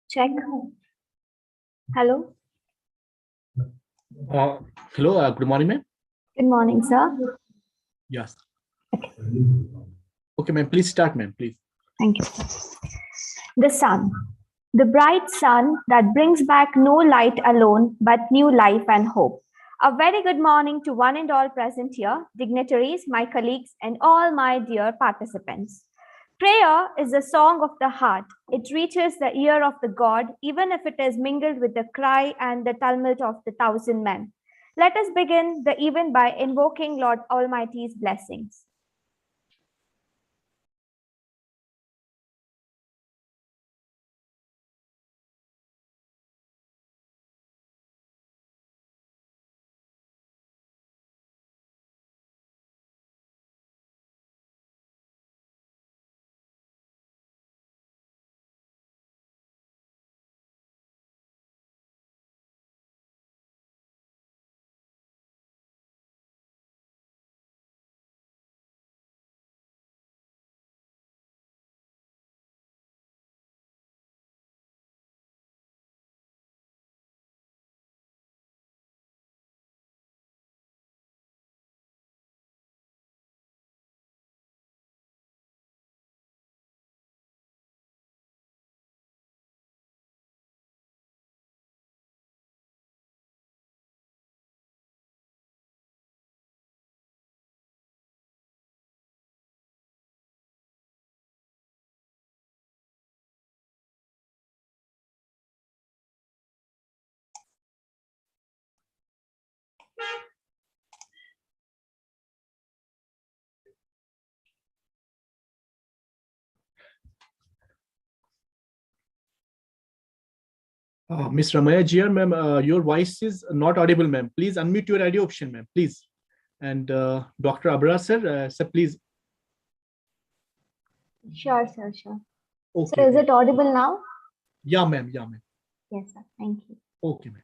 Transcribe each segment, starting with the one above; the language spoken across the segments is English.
Check. Hello. Hello, good morning, ma'am. Good morning, sir. Yes. Okay, ma'am, please start, ma'am, please. Thank you. The sun. The bright sun that brings back no light alone, but new life and hope. A very good morning to one and all present here, dignitaries, my colleagues, and all my dear participants. Prayer is a song of the heart. It reaches the ear of the God, even if it is mingled with the cry and the tumult of the thousand men. Let us begin the event by invoking Lord Almighty's blessings. Miss Ramaya Jia, ma'am, your voice is not audible, ma'am. Please unmute your audio option, ma'am, please. And Dr. Abra, sir, please. Sure, sir, sure. Okay. So is it audible now? Yeah, ma'am. Yeah, ma'am. Yes, sir. Thank you. Okay, ma'am.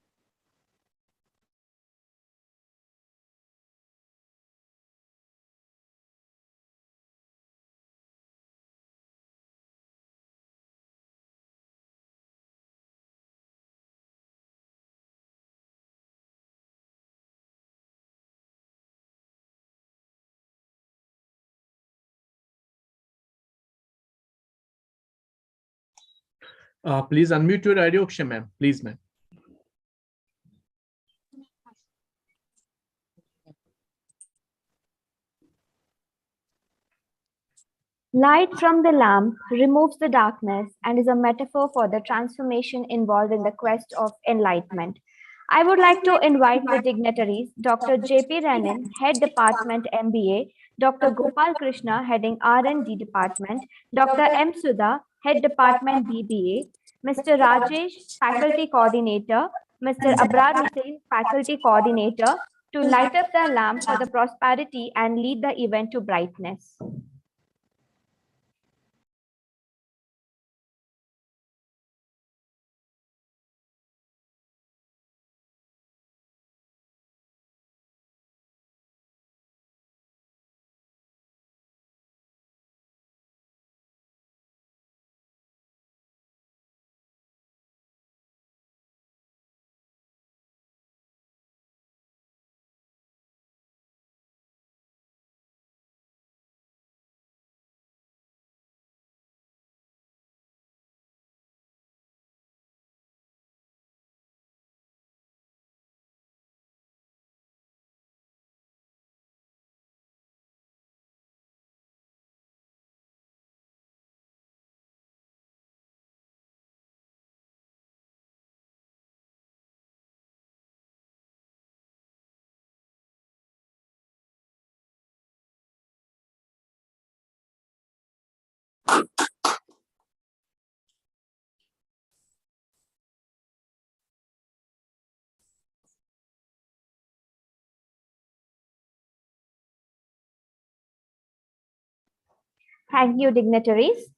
Please unmute your audio option, ma'am. Please, ma'am. Light from the lamp removes the darkness and is a metaphor for the transformation involved in the quest of enlightenment. I would like to invite the dignitaries, Dr. J.P. Renan, Head Department MBA, Dr. Gopal Krishna, heading R&D Department, Dr. M. Sudha, Head Department BBA, Mr. Rajesh, Faculty Coordinator, Mr. Abrar Hussain, Faculty Coordinator, to light up the lamp for the prosperity and lead the event to brightness. Thank you, dignitaries.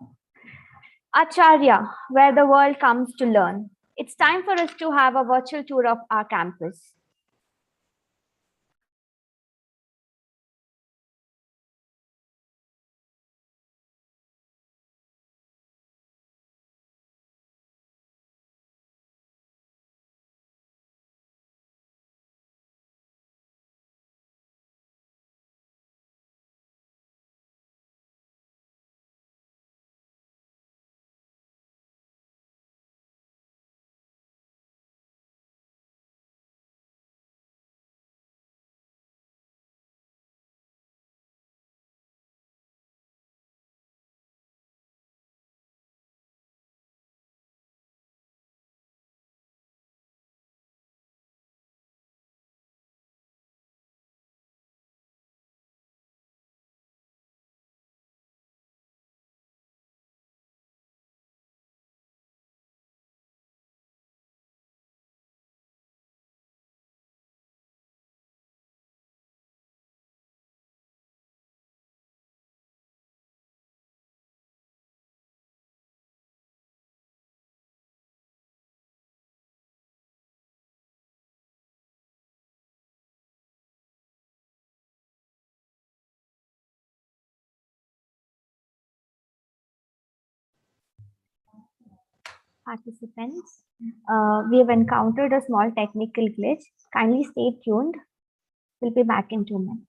Acharaya, where the world comes to learn. It's time for us to have a virtual tour of our campus. Participants, we have encountered a small technical glitch. Kindly stay tuned. We'll be back in 2 minutes.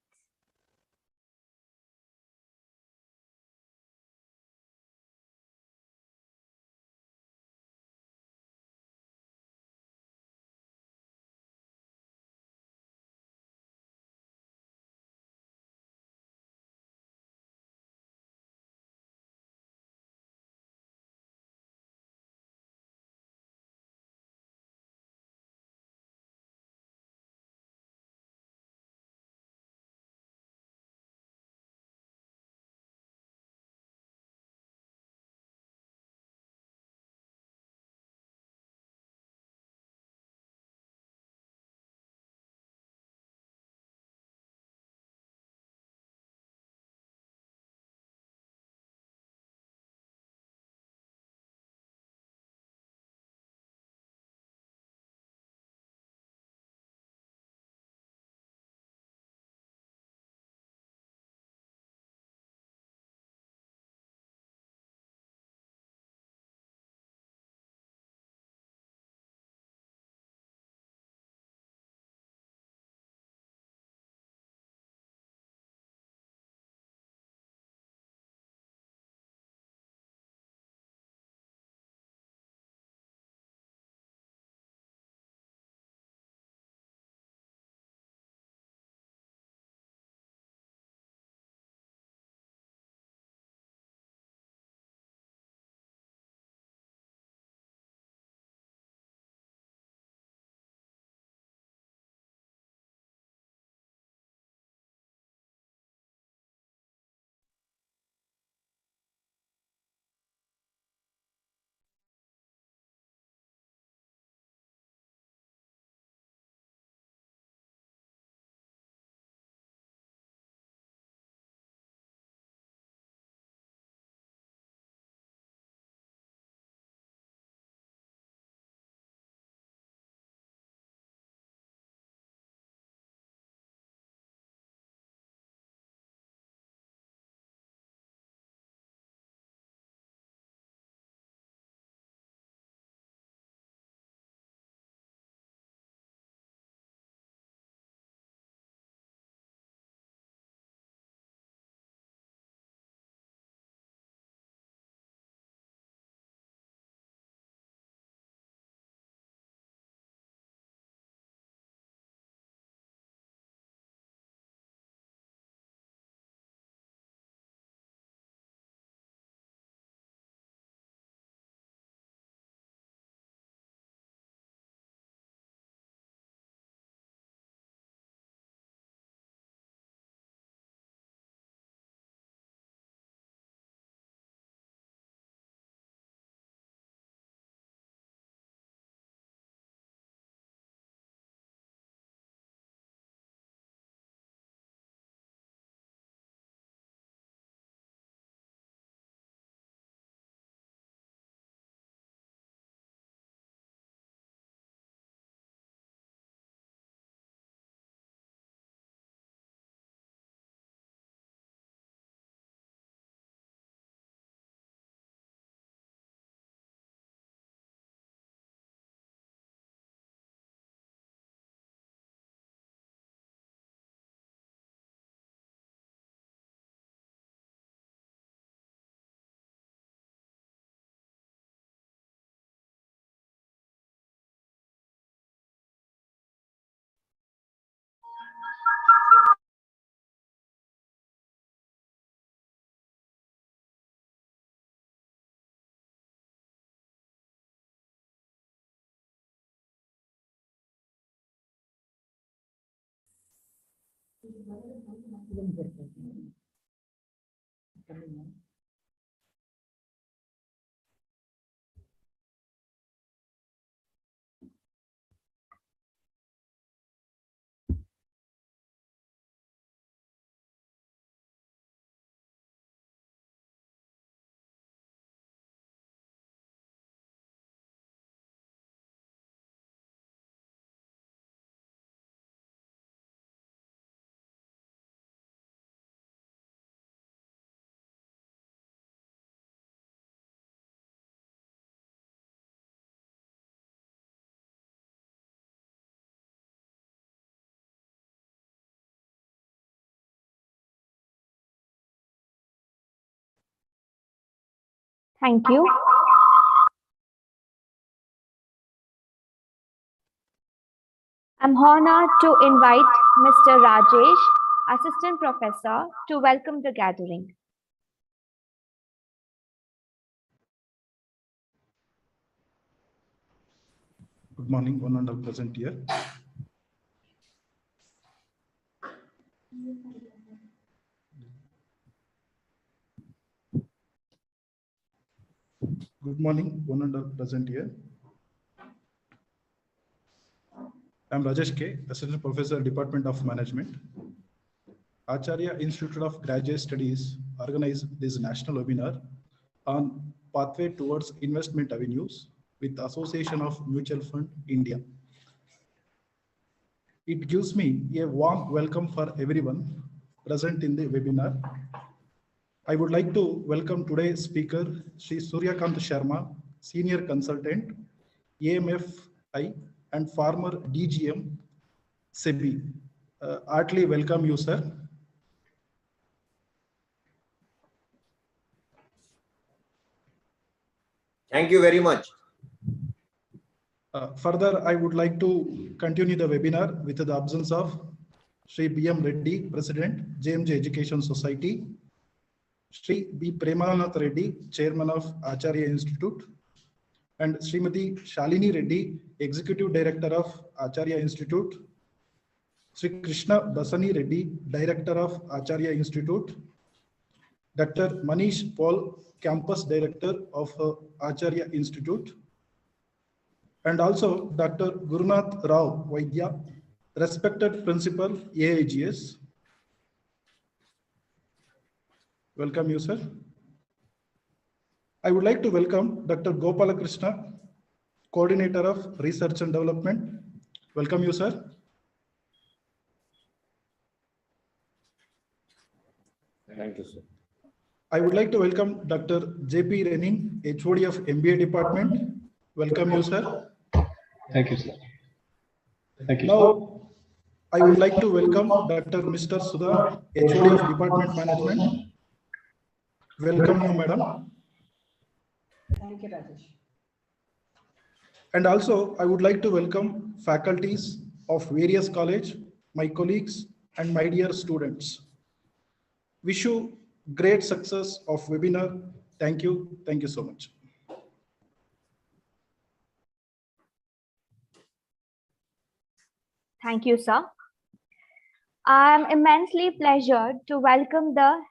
Thank you. I'm honored to invite Mr. Rajesh, Assistant Professor, to welcome the gathering. Good morning, one and all present here. Good morning, one and all present here. I'm Rajesh K, Assistant Professor, Department of Management. Acharaya Institute of Graduate Studies organized this national webinar on pathway towards investment avenues with Association of Mutual Fund India. It gives me a warm welcome for everyone present in the webinar. I would like to welcome today's speaker, Sri Surya Sharma, Senior Consultant, AMFI and former DGM, SEBI. Heartily welcome you, sir. Thank you very much. Further, I would like to continue the webinar with the absence of Sri B.M. Reddy, President, JMJ Education Society, Sri B. Premalanath Reddy, Chairman of Acharya Institute, and Srimati Shalini Reddy, Executive Director of Acharya Institute, Sri Krishna Basani Reddy, Director of Acharya Institute, Dr. Manish Paul, Campus Director of Acharya Institute, and also Dr. Gurunath Rao Vaidya, respected Principal, AIGS. Welcome you, sir. I would like to welcome Dr. Gopalakrishna, Coordinator of Research and Development. Welcome you, sir. Thank you, sir. I would like to welcome Dr. JP Renin, HOD of MBA Department. Welcome you, sir. Thank you, sir. Thank you. Now, I would like to welcome Dr. Mr. Sudha, HOD of Department Management. Welcome you, madam. Thank you, Rajesh. And also, I would like to welcome faculties of various college, my colleagues, and my dear students. Wish you great success of webinar. Thank you. Thank you so much. Thank you, sir. I am immensely pleasured to welcome the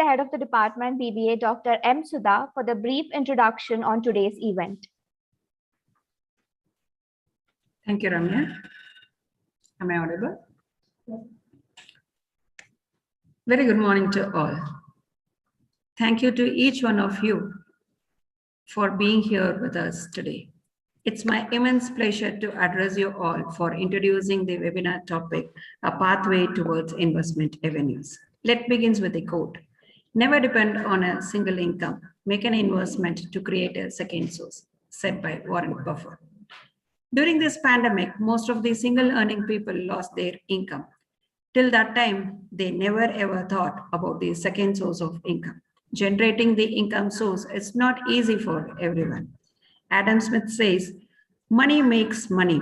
head of the department, BBA, Dr. M. Sudha, for the brief introduction on today's event. Thank you, Ramya. Am I audible? Very good morning to all. Thank you to each one of you for being here with us today. It's my immense pleasure to address you all for introducing the webinar topic, A Pathway Towards Investment Avenues. Let's begin with a quote. Never depend on a single income. Make an investment to create a second source, said by Warren Buffett. During this pandemic, most of the single earning people lost their income. Till that time, they never ever thought about the second source of income. Generating the income source is not easy for everyone. Adam Smith says, money makes money.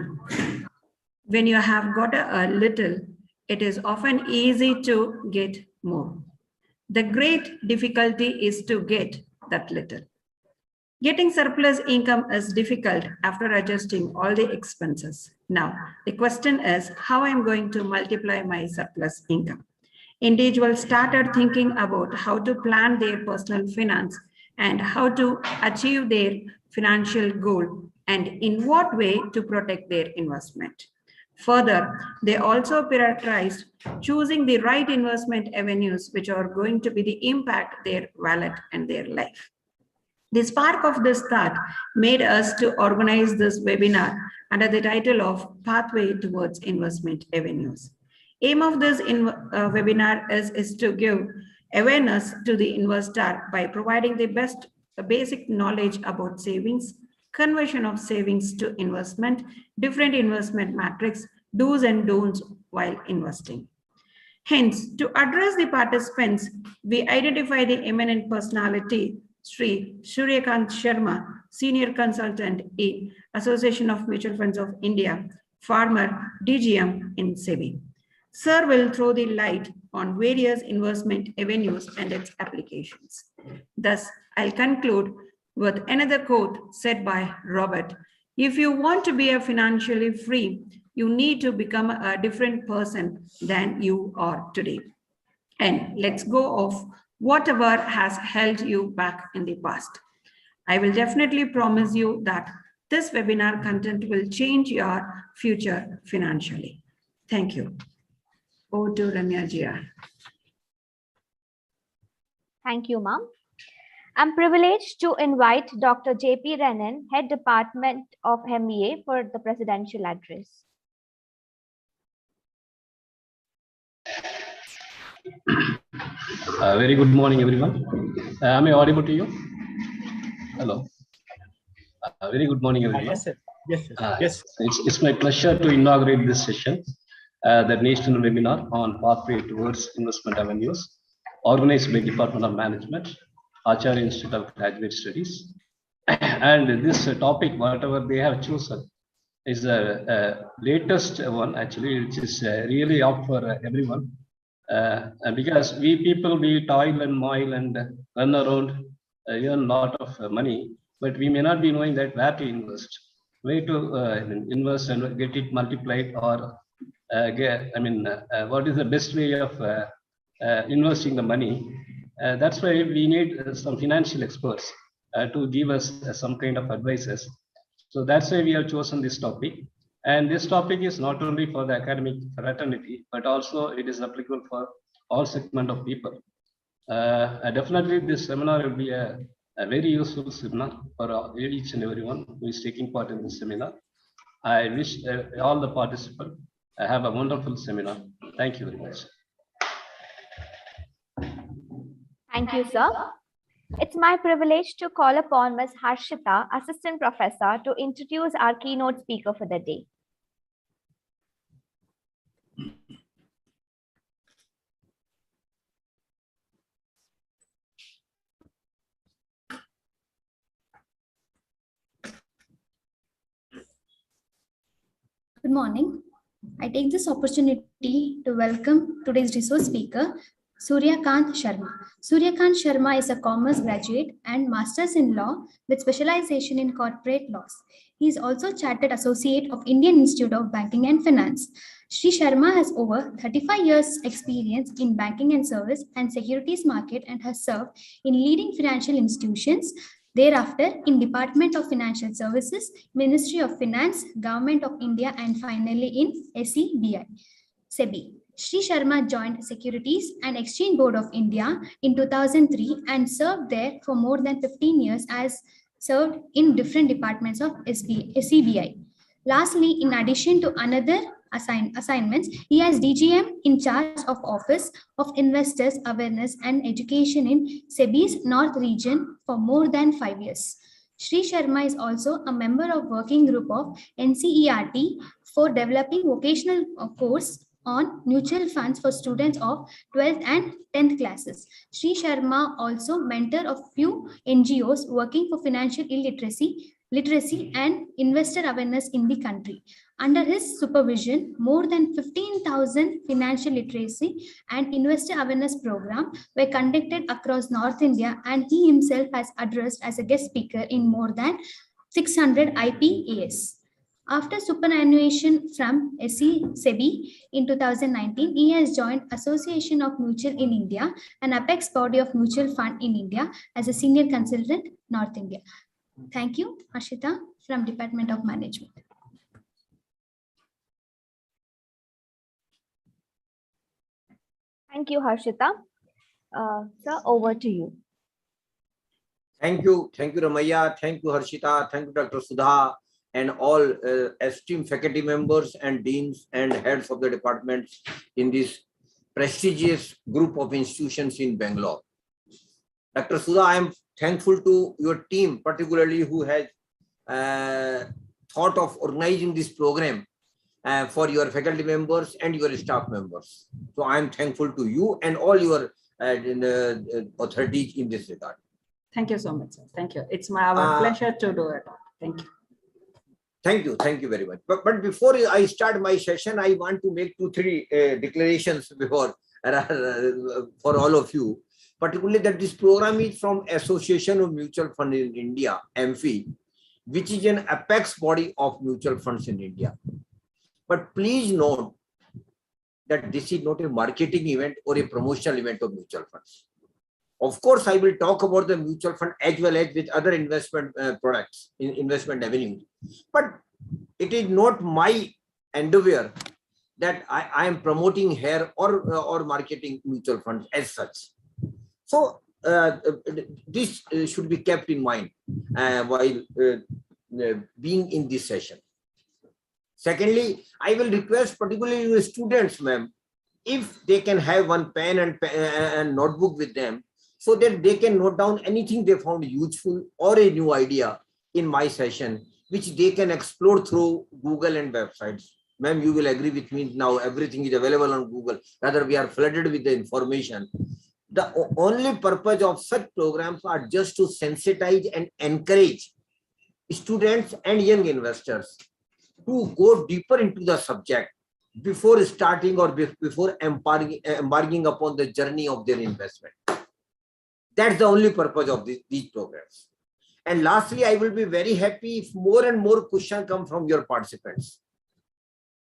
When you have got a little, it is often easy to get more. The great difficulty is to get that little. Getting surplus income is difficult after adjusting all the expenses. Now, the question is how I'm going to multiply my surplus income. Individuals started thinking about how to plan their personal finance and how to achieve their financial goal and in what way to protect their investment. Further, they also prioritized choosing the right investment avenues which are going to be the impact their wallet and their life. The spark of this thought made us to organize this webinar under the title of Pathway Towards Investment Avenues. Aim of this webinar is to give awareness to the investor by providing the basic knowledge about savings, conversion of savings to investment, different investment metrics, do's and don'ts while investing. Hence, to address the participants, we identify the eminent personality Sri Surya Sharma, Senior Consultant in Association of Mutual Funds of India, former DGM in SEBI. Sir will throw the light on various investment avenues and its applications. Thus, I'll conclude with another quote said by Robert. If you want to be a financially free, you need to become a different person than you are today. And let's go of whatever has held you back in the past. I will definitely promise you that this webinar content will change your future financially. Thank you. Over to Ramya Jia. Thank you, ma'am. I'm privileged to invite Dr. J.P. Renan, Head Department of MEA, for the presidential address. Very good morning, everyone. Am I audible to you? Hello. Very good morning, everyone. Yes, sir. Yes, sir. Yes. It's my pleasure to inaugurate this session, the national webinar on pathway towards investment avenues, organized by Department of Management, Acharaya Institute of Graduate Studies. And this topic, whatever they have chosen, is the latest one, actually, which is really out for everyone. Because we toil and moil and run around, earn a lot of money, but we may not be knowing that where to invest, where to invest and get it multiplied, or what is the best way of investing the money. That's why we need some financial experts to give us some kind of advices. So that's why we have chosen this topic. And this topic is not only for the academic fraternity, but also it is applicable for all segment of people. Definitely this seminar will be a very useful seminar for each and everyone who is taking part in this seminar. I wish all the participants have a wonderful seminar. Thank you very much. Thank you, sir. It's my privilege to call upon Ms. Harshita, Assistant Professor, to introduce our keynote speaker for the day. Good morning. I take this opportunity to welcome today's resource speaker, Surya Sharma. Surya Sharma is a commerce graduate and master's in law with specialization in corporate laws. He is also Chartered Associate of Indian Institute of Banking and Finance. Shri Sharma has over 35 years experience in banking and service and securities market and has served in leading financial institutions. Thereafter, in Department of Financial Services, Ministry of Finance, Government of India, and finally in SEBI. Shri Sharma joined Securities and Exchange Board of India in 2003 and served there for more than 15 years as served in different departments of SEBI. Lastly, in addition to another assignments, he has DGM in charge of Office of Investors Awareness and Education in SEBI's North region for more than 5 years. Shri Sharma is also a member of working group of NCERT for developing vocational course on mutual funds for students of 12th and 10th classes. Shri Sharma also mentor of few NGOs working for financial literacy and investor awareness in the country. Under his supervision, more than 15,000 financial literacy and investor awareness programs were conducted across North India, and he himself has addressed as a guest speaker in more than 600 IPAS. After superannuation from SEBI in 2019, he has joined Association of Mutual in India, an apex body of mutual fund in India, as a senior consultant, North India. Thank you, Harshita from Department of Management. Thank you, Harshita. Sir, over to you. Thank you, Ramaya. Thank you, Harshita. Thank you, Dr. Sudha, and all esteemed faculty members and deans and heads of the departments in this prestigious group of institutions in Bangalore. Dr. Sudha, I am thankful to your team, particularly who has thought of organizing this program for your faculty members and your staff members. So I am thankful to you and all your authorities in this regard. Thank you so much, sir. Thank you. It's our pleasure to do it. Thank you. Thank you very much. But before I start my session, I want to make 2-3 declarations before for all of you, particularly that this program is from Association of Mutual Fund in India, Amfi, which is an apex body of mutual funds in India. But please note that this is not a marketing event or a promotional event of mutual funds. Of course, I will talk about the mutual fund as well as with other investment products, investment avenues. But it is not my endeavor that I am promoting here or marketing mutual funds as such. So this should be kept in mind while being in this session. Secondly, I will request particularly the students, ma'am, if they can have one pen and notebook with them, so that they can note down anything they found useful or a new idea in my session, which they can explore through Google and websites. Ma'am, you will agree with me now, everything is available on Google. Rather, we are flooded with the information. The only purpose of such programs are just to sensitize and encourage students and young investors to go deeper into the subject before starting or before embarking upon the journey of their investment. That's the only purpose of these programs. And lastly, I will be very happy if more and more questions come from your participants,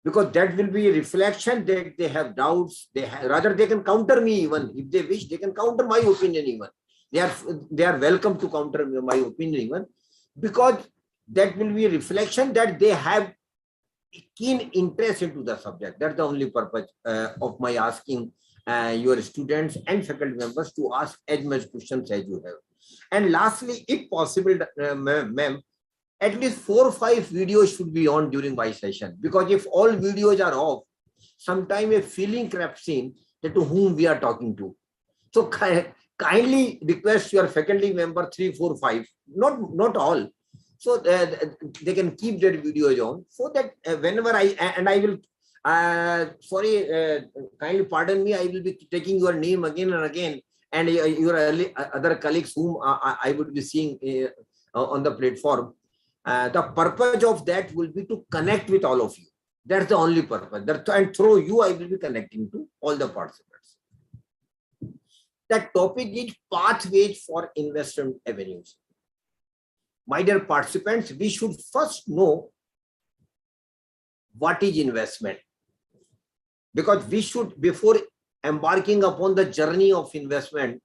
because that will be a reflection that they have doubts. Rather, they can counter me even if they wish. They can counter my opinion even. They are welcome to counter my opinion even, because that will be a reflection that they have keen interest into the subject. That's the only purpose of my asking your students and faculty members to ask as much questions as you have. And lastly, if possible, ma'am, at least 4 or 5 videos should be on during my session, because if all videos are off, sometime a feeling creeps in that to whom we are talking to. So kindly request your faculty member 3, 4, 5, not all, so they can keep their videos on, so that whenever I will, kindly pardon me, I will be taking your name again and again, and your other colleagues whom I would be seeing on the platform. The purpose of that will be to connect with all of you. That's the only purpose. And through you, I will be connecting to all the participants. That topic is pathways for investment avenues. My dear participants, we should first know what is investment, because we should, before embarking upon the journey of investment,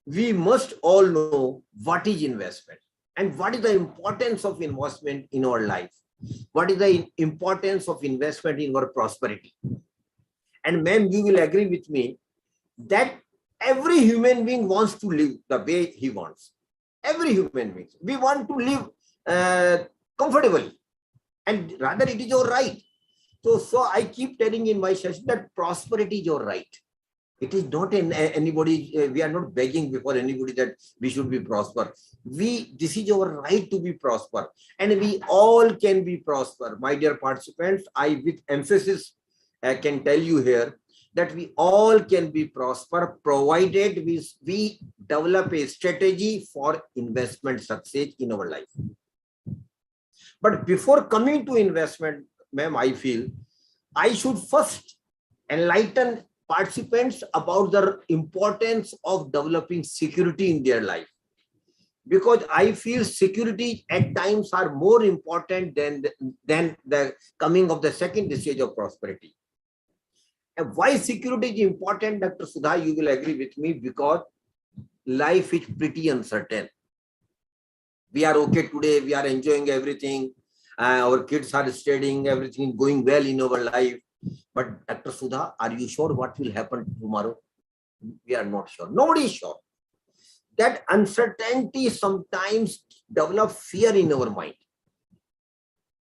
we must all know what is investment and what is the importance of investment in our life. What is the importance of investment in our prosperity? And ma'am, you will agree with me that every human being wants to live the way he wants. Every human being. We want to live comfortably, and rather it is your right. So I keep telling in my session that prosperity is your right. It is not in anybody. We are not begging before anybody that we should be prosper. This is our right to be prosper, and we all can be prosper. My dear participants, I with emphasis can tell you here that we all can be prosper, provided we develop a strategy for investment success in our life. But before coming to investment, ma'am, I feel I should first enlighten participants about the importance of developing security in their life, because I feel security at times are more important than the coming of the second stage of prosperity. And why security is important, Dr. Sudha, you will agree with me, because life is pretty uncertain. We are okay today, we are enjoying everything, our kids are studying, everything is going well in our life. But Dr. Sudha, are you sure what will happen tomorrow? We are not sure. Nobody is sure. That uncertainty sometimes develops fear in our mind.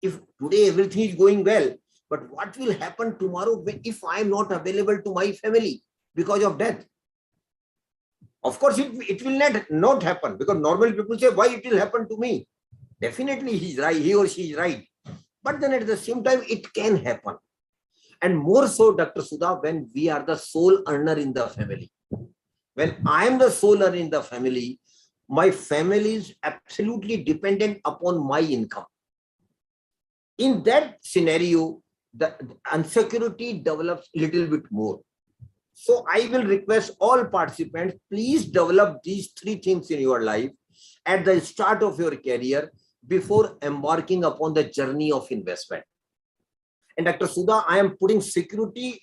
If today everything is going well, but what will happen tomorrow if I am not available to my family because of death? Of course, it will not happen, because normal people say, why it will happen to me? Definitely he is right, he or she is right. But then at the same time, it can happen. And more so, Dr. Sudha, when we are the sole earner in the family. When I am the sole earner in the family, my family is absolutely dependent upon my income. In that scenario, the insecurity develops a little bit more. So I will request all participants, please develop these three things in your life at the start of your career before embarking upon the journey of investment. And Dr. Sudha, I am putting security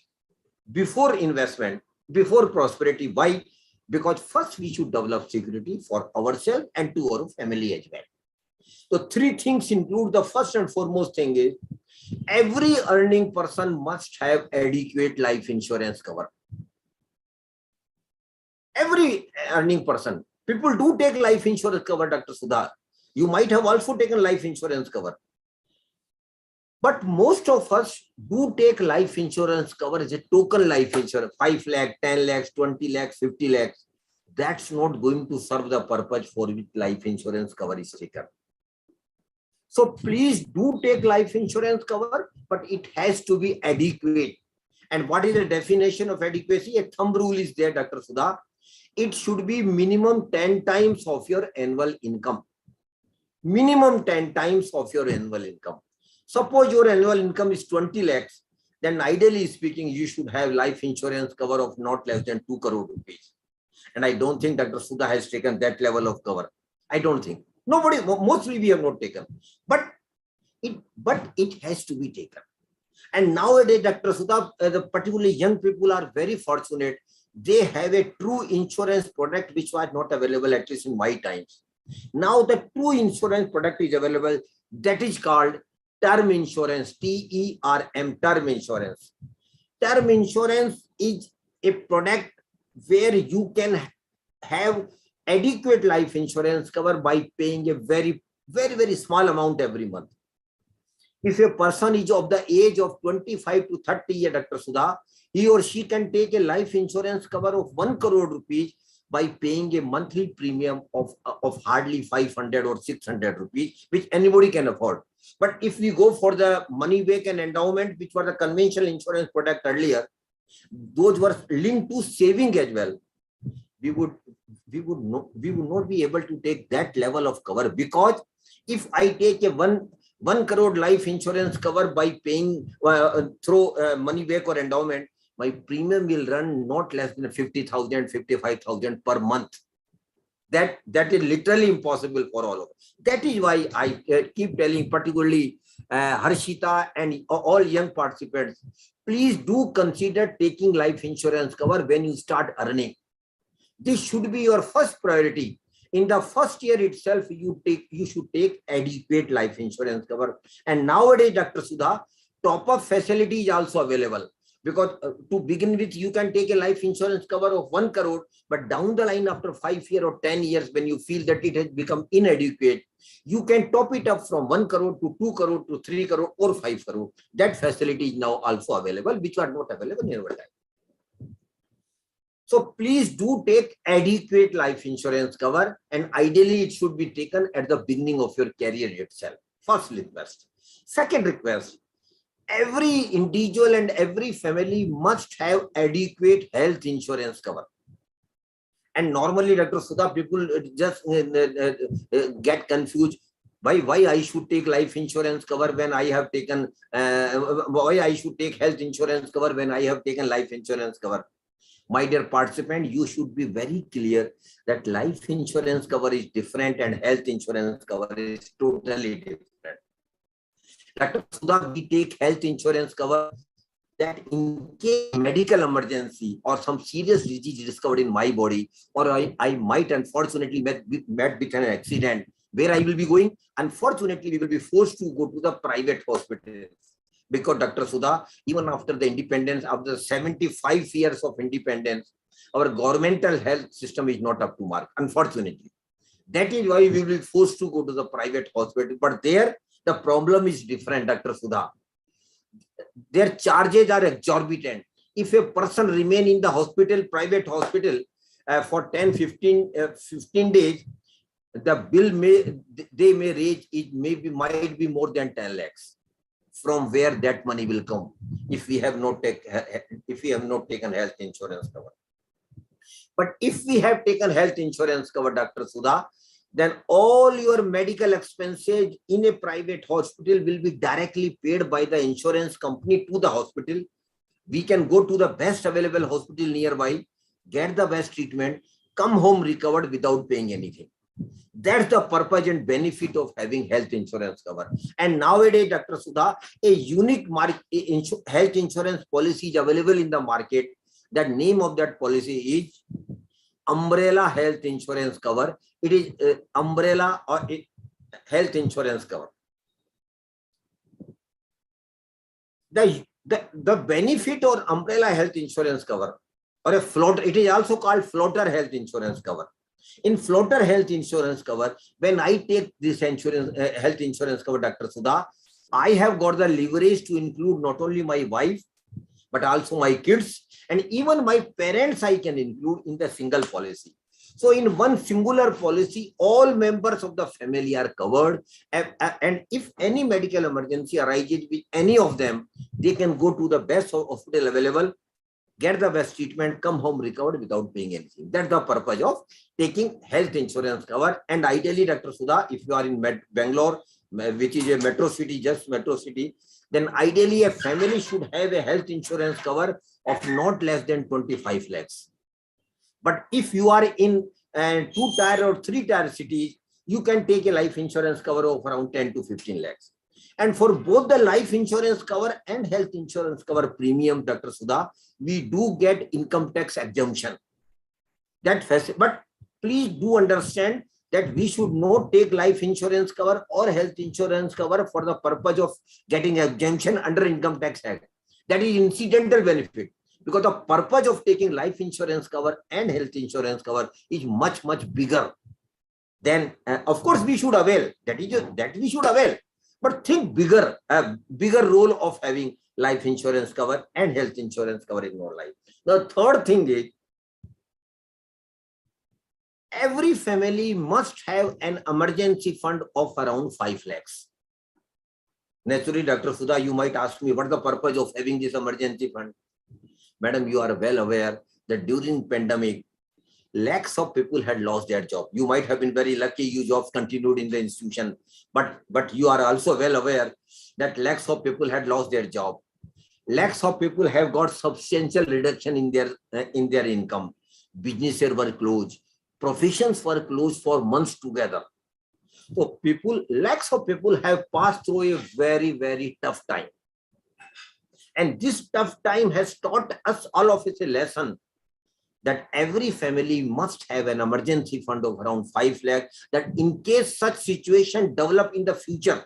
before investment, before prosperity. Why? Because first we should develop security for ourselves and to our family as well. So three things include, the first and foremost thing is, every earning person must have adequate life insurance cover. Every earning person. People do take life insurance cover, Dr. Sudha. You might have also taken life insurance cover. But most of us do take life insurance cover as a token life insurance, 5 lakh, 10 lakhs, 20 lakhs, 50 lakhs. That's not going to serve the purpose for which life insurance cover is taken. So please do take life insurance cover, but it has to be adequate. And what is the definition of adequacy? A thumb rule is there, Dr. Sudha. It should be minimum 10 times of your annual income. Minimum 10 times of your annual income. Suppose your annual income is 20 lakhs, then ideally speaking, you should have life insurance cover of not less than 2 crore rupees. And I don't think Dr. Sudha has taken that level of cover. I don't think. Nobody, mostly we have not taken. But it has to be taken. And nowadays, Dr. Sudha, particularly young people are very fortunate. They have a true insurance product which was not available, at least in my times. Now the true insurance product is available. That is called term insurance, TERM, term insurance. Term insurance is a product where you can have adequate life insurance cover by paying a very, very, very small amount every month. If a person is of the age of 25 to 30 years, Dr. Sudha, he or she can take a life insurance cover of 1 crore rupees by paying a monthly premium of hardly 500 or 600 rupees, which anybody can afford. But if we go for the money back and endowment, which were the conventional insurance product earlier, those were linked to saving as well. We would not be able to take that level of cover, because if I take a 1 crore life insurance cover by paying through money back or endowment, my premium will run not less than 50,000, 55,000 per month. That is literally impossible for all of us. That is why I keep telling, particularly Harshita and all young participants, please do consider taking life insurance cover when you start earning. This should be your first priority. In the first year itself, you should take adequate life insurance cover. And nowadays, Dr. Sudha, top-up facility is also available. Because to begin with, you can take a life insurance cover of 1 crore, but down the line after 5 years or 10 years, when you feel that it has become inadequate, you can top it up from 1 crore to 2 crore to 3 crore or 5 crore. That facility is now also available, which are not available in our time. So please do take adequate life insurance cover, and ideally it should be taken at the beginning of your career itself. First request. Second request. Every individual and every family must have adequate health insurance cover. And normally, Dr. Sudha, people just get confused. Why I should take life insurance cover when I have taken, why I should take health insurance cover when I have taken life insurance cover. My dear participant, you should be very clear that life insurance cover is different and health insurance cover is totally different. Dr. Sudha, we take health insurance cover that in case medical emergency or some serious disease discovered in my body, or I might unfortunately met with an accident, where I will be going? Unfortunately, we will be forced to go to the private hospitals. Because Dr. Sudha, even after the independence, after 75 years of independence, our governmental health system is not up to mark, unfortunately. That is why we will be forced to go to the private hospital. But there, the problem is different, Dr. Sudha. Their charges are exorbitant. If a person remain in the hospital, private hospital, for 10, 15 days, the bill they may range, might be more than 10 lakhs. From where that money will come if we have not taken health insurance cover. But if we have taken health insurance cover, Dr. Sudha, then all your medical expenses in a private hospital will be directly paid by the insurance company to the hospital. We can go to the best available hospital nearby, get the best treatment, come home recovered without paying anything. That's the purpose and benefit of having health insurance cover. And nowadays, Dr. Sudha, a unique health insurance policy is available in the market. The name of that policy is umbrella health insurance cover. It is umbrella or health insurance cover. The benefit or umbrella health insurance cover or a floater, it is also called floater health insurance cover. In floater health insurance cover, when I take this insurance health insurance cover, Dr. Sudha, I have got the leverage to include not only my wife, but also my kids and even my parents I can include in the single policy. So in one singular policy, all members of the family are covered. And if any medical emergency arises with any of them, they can go to the best hospital available, get the best treatment, come home recovered without paying anything. That's the purpose of taking health insurance cover. And ideally, Dr. Sudha, if you are in Bangalore, which is a metro city, just metro city, then ideally a family should have a health insurance cover of not less than 25 lakhs. But if you are in 2-tier or 3-tier cities, you can take a life insurance cover of around 10 to 15 lakhs. And for both the life insurance cover and health insurance cover premium, Dr. Sudha, we do get income tax exemption. But please do understand that we should not take life insurance cover or health insurance cover for the purpose of getting exemption under Income Tax Act. That is incidental benefit. Because the purpose of taking life insurance cover and health insurance cover is much, much bigger. Then, of course, we should avail. That we should avail. But think bigger, bigger role of having life insurance cover and health insurance cover in our life. The third thing is, every family must have an emergency fund of around 5 lakhs. Naturally, Dr. Sudha, you might ask me, what is the purpose of having this emergency fund? Madam, you are well aware that during pandemic, lakhs of people had lost their job. You might have been very lucky, your jobs continued in the institution, but you are also well aware that lakhs of people had lost their job. Lakhs of people have got substantial reduction in their income. Businesses were closed. Professions were closed for months together. So lakhs of people have passed through a very, very tough time. And this tough time has taught us all of us a lesson that every family must have an emergency fund of around 5 lakh, that in case such situation develop in the future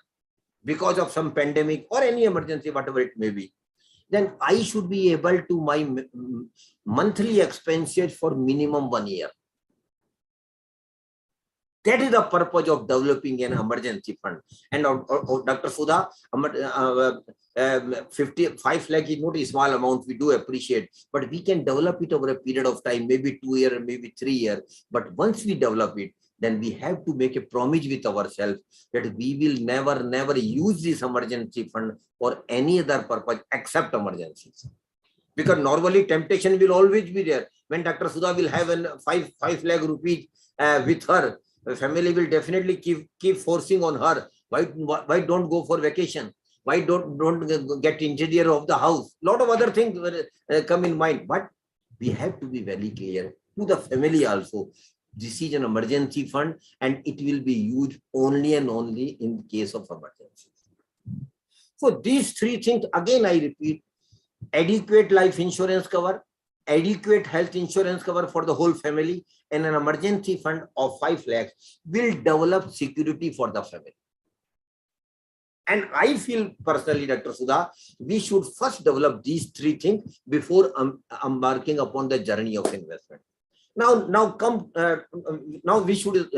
because of some pandemic or any emergency, whatever it may be, then I should be able to my monthly expenses for minimum 1 year. That is the purpose of developing an emergency fund. And Dr. Sudha, 55 lakh is not a small amount, we do appreciate, but we can develop it over a period of time, maybe 2 years, maybe 3 years. But once we develop it, then we have to make a promise with ourselves that we will never use this emergency fund for any other purpose except emergencies. Because normally temptation will always be there. When Dr. Sudha will have an 5 lakh rupees with her, the family will definitely keep forcing on her. Why don't go for vacation? Why don't get interior of the house? A lot of other things will come in mind. But we have to be very clear to the family also. This is an emergency fund and it will be used only and only in case of emergency. So these 3 things, again I repeat, adequate life insurance cover, adequate health insurance cover for the whole family, and an emergency fund of 5 lakhs will develop security for the family. And I feel personally, Dr. Sudha, we should first develop these 3 things before embarking upon the journey of investment. Now we should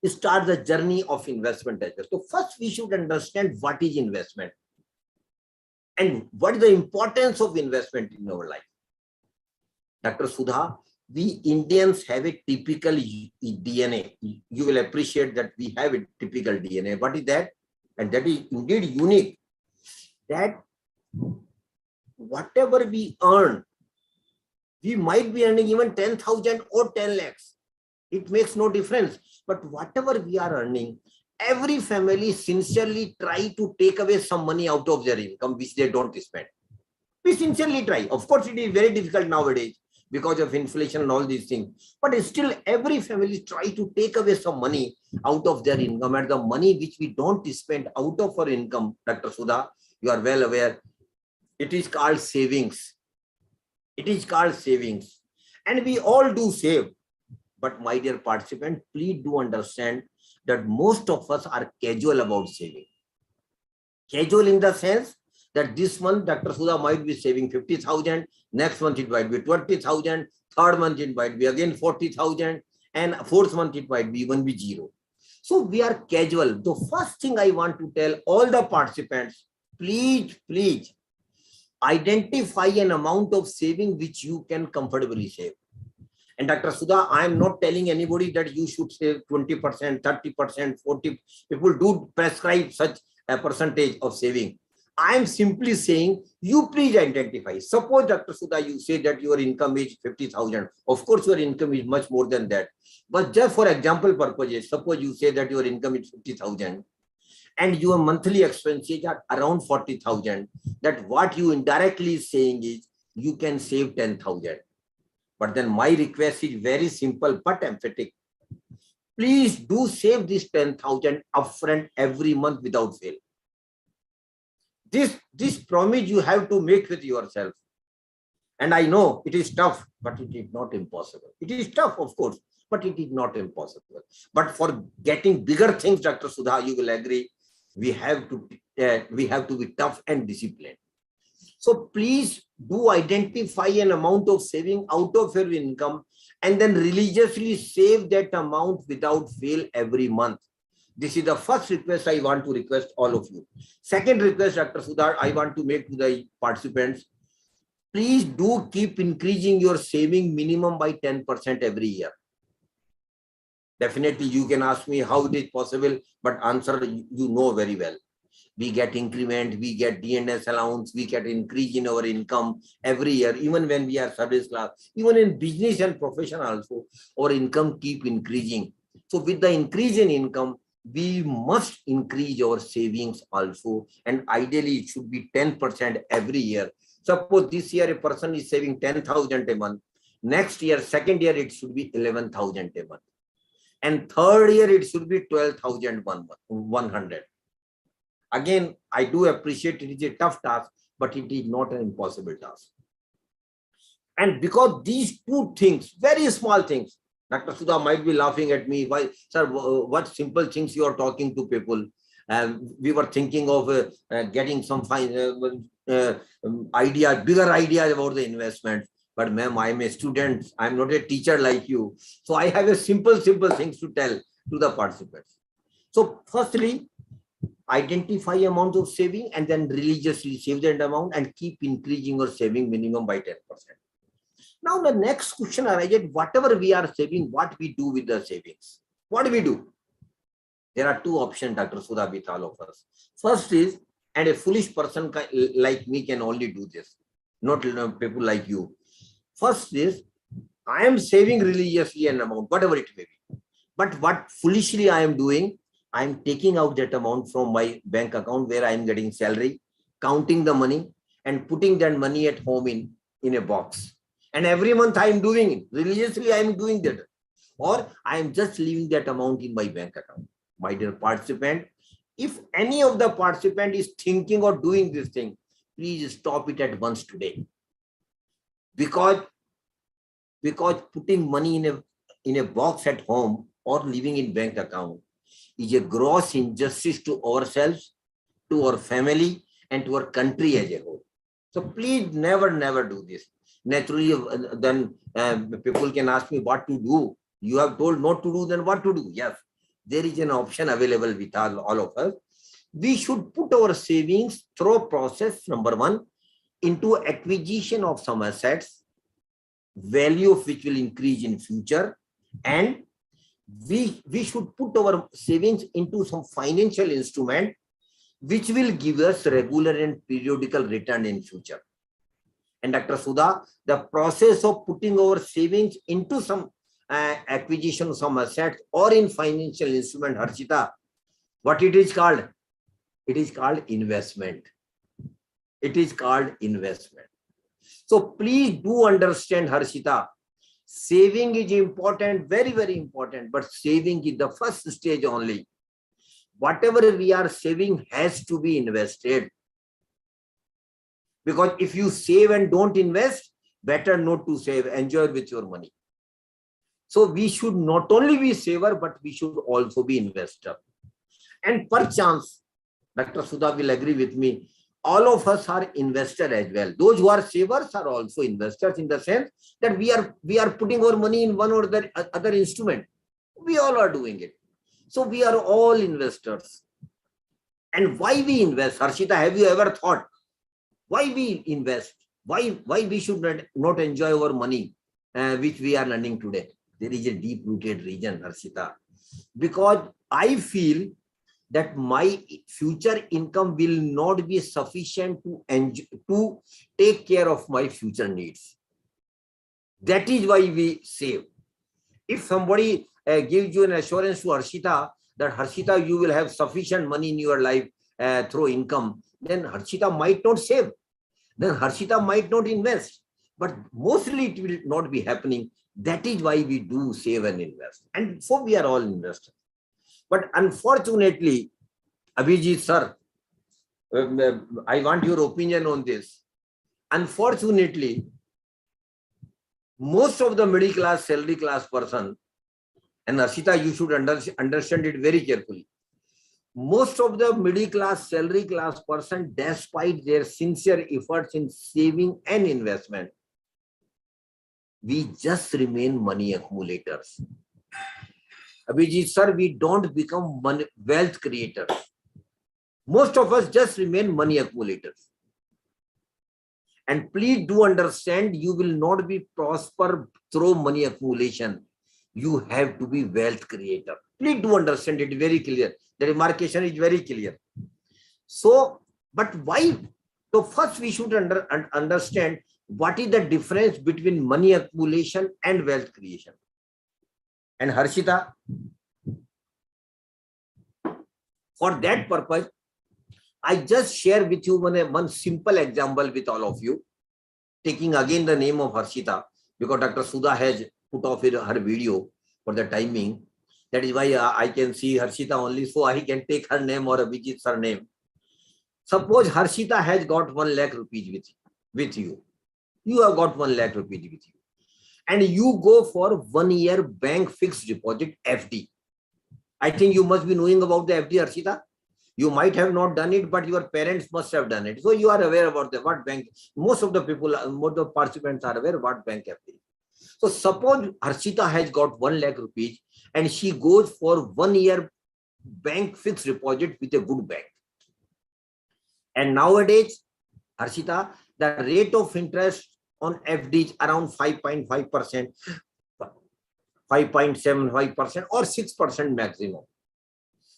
start the journey of investment as well. So first we should understand what is investment and what is the importance of investment in our life. Dr. Sudha, we Indians have a typical DNA. You will appreciate that we have a typical DNA. What is that? And that is indeed unique. That whatever we earn, We might be earning even 10,000 or 10 lakhs. It makes no difference. But whatever we are earning, every family sincerely try to take away some money out of their income, which they don't spend. We sincerely try. Of course, it is very difficult nowadays because of inflation and all these things. But still, every family try to take away some money out of their income, and the money which we don't spend out of our income, Dr. Sudha, you are well aware, it is called savings. It is called savings. And we all do save. But my dear participant, please do understand that most of us are casual about saving. Casual in the sense that this month, Dr. Sudha might be saving 50,000. Next month, it might be 20,000. Third month, it might be again 40,000. And fourth month, it might be even be zero. So we are casual. The first thing I want to tell all the participants, please identify an amount of saving which you can comfortably save. And Dr. Sudha, I am not telling anybody that you should save 20%, 30%, 40%. People do prescribe such a percentage of saving. I am simply saying, you please identify. Suppose, Dr. Sudha, you say that your income is 50,000. Of course, your income is much more than that. But just for example purposes, suppose you say that your income is 50,000 and your monthly expenses are around 40,000. That what you indirectly saying is you can save 10,000. But then my request is very simple but emphatic. Please do save this 10,000 upfront every month without fail. This promise you have to make with yourself. And I know it is tough, but it is not impossible. It is tough, of course, but it is not impossible. But for getting bigger things, Dr. Sudha, you will agree, we have to be tough and disciplined. So please do identify an amount of saving out of your income and then religiously save that amount without fail every month. This is the first request I want to request all of you. Second request, Dr. Sudha, I want to make to the participants. Please do keep increasing your saving minimum by 10% every year. Definitely, you can ask me how it is possible, but answer you know very well. We get increment, we get D&S allowance, we get increase in our income every year, even when we are service class, even in business and profession also, our income keep increasing. So with the increase in income, we must increase our savings also. And ideally, it should be 10% every year. Suppose this year a person is saving 10,000 a month. Next year, second year, it should be 11,000 a month. And third year, it should be 12,100. Again, I do appreciate it is a tough task, but it is not an impossible task. And because these two things, very small things, Dr. Sudha might be laughing at me. Why, sir, what simple things you are talking to people? We were thinking of getting some fine idea, bigger ideas about the investment. But ma'am, I'm a student. I'm not a teacher like you. So I have a simple things to tell to the participants. So firstly, identify amount of saving and then religiously save that amount and keep increasing your saving minimum by 10%. Now the next question arises, whatever we are saving, what we do with the savings? What do we do? There are two options, Dr. Sudha, with all of us. First is, and a foolish person like me can only do this, not people like you. First is, I am saving religiously an amount, whatever it may be. But what foolishly I am doing, I am taking out that amount from my bank account where I am getting salary, counting the money and putting that money at home in a box. And every month I am doing it. Religiously, I am doing that. Or I am just leaving that amount in my bank account. My dear participant, if any of the participant is thinking or doing this thing, please stop it at once today. Because putting money in a box at home or leaving in bank account is a gross injustice to ourselves, to our family, and to our country as a whole. So please never do this. Naturally, then people can ask me what to do. You have told not to do, then what to do? Yes, there is an option available with all of us. We should put our savings through process number one into acquisition of some assets, value of which will increase in future, and we should put our savings into some financial instrument which will give us regular and periodical return in future. And Dr. Sudha, the process of putting our savings into some acquisition of some assets or in financial instrument, Harshita, what it is called? It is called investment. It is called investment. So please do understand, Harshita, saving is important, very, very important, but saving is the first stage only. Whatever we are saving has to be invested. Because if you save and don't invest, better not to save, enjoy with your money. So we should not only be saver, but we should also be investor. And perchance, Dr. Sudha will agree with me, all of us are investors as well. Those who are savers are also investors, in the sense that we are putting our money in one or the other instrument. We all are doing it. So we are all investors. And why we invest? Harshita, have you ever thought why we invest? Why we should not enjoy our money, which we are earning today? There is a deep-rooted reason, Harshita. Because I feel that my future income will not be sufficient to take care of my future needs. That is why we save. If somebody gives you an assurance to Harshita that Harshita, you will have sufficient money in your life through income, then Harshita might not save. Then Harshita might not invest. But mostly it will not be happening. That is why we do save and invest. And so we are all investors. But unfortunately, Abhijit sir, I want your opinion on this. Unfortunately, most of the middle class, salary class person, and Harshita, you should understand it very carefully. Most of the middle class, salary class person, despite their sincere efforts in saving and investment, we just remain money accumulators. Abhijit sir, we don't become wealth creators. Most of us just remain money accumulators. And please do understand, you will not be prosper through money accumulation. You have to be wealth creator. Please do understand it very clear. The demarcation is very clear. So, but why? So first we should understand what is the difference between money accumulation and wealth creation. And Harshita, for that purpose, I just share with you one simple example with all of you, taking again the name of Harshita, because Dr. Sudha has put off her video for the timing. That is why I can see Harshita only, so I can take her name or Abhijit's her name. Suppose Harshita has got 1 lakh rupees with you. You have got 1 lakh rupees with you. And you go for 1 year bank fixed deposit FD. I think you must be knowing about the FD, Harshita. You might have not done it, but your parents must have done it. So you are aware about what bank. Most of the people, most of the participants are aware what bank FD. So suppose Harshita has got 1 lakh rupees and she goes for 1 year bank fixed deposit with a good bank. And nowadays, Harshita, the rate of interest on FD is around 5.5%, 5.75% or 6% maximum.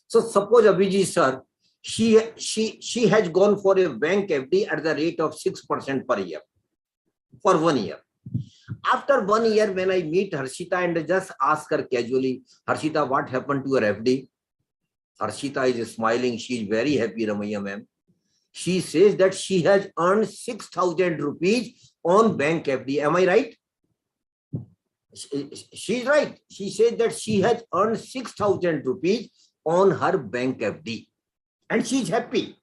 So suppose Abhijit sir, she has gone for a bank FD at the rate of 6% per year for 1 year. After 1 year, when I meet Harshita and just ask her casually, Harshita, what happened to your FD? Harshita is smiling. She is very happy, Ramaiya ma'am. She says that she has earned 6,000 rupees on bank FD. Am I right? She's right. She says that she has earned 6,000 rupees on her bank FD. And she's happy.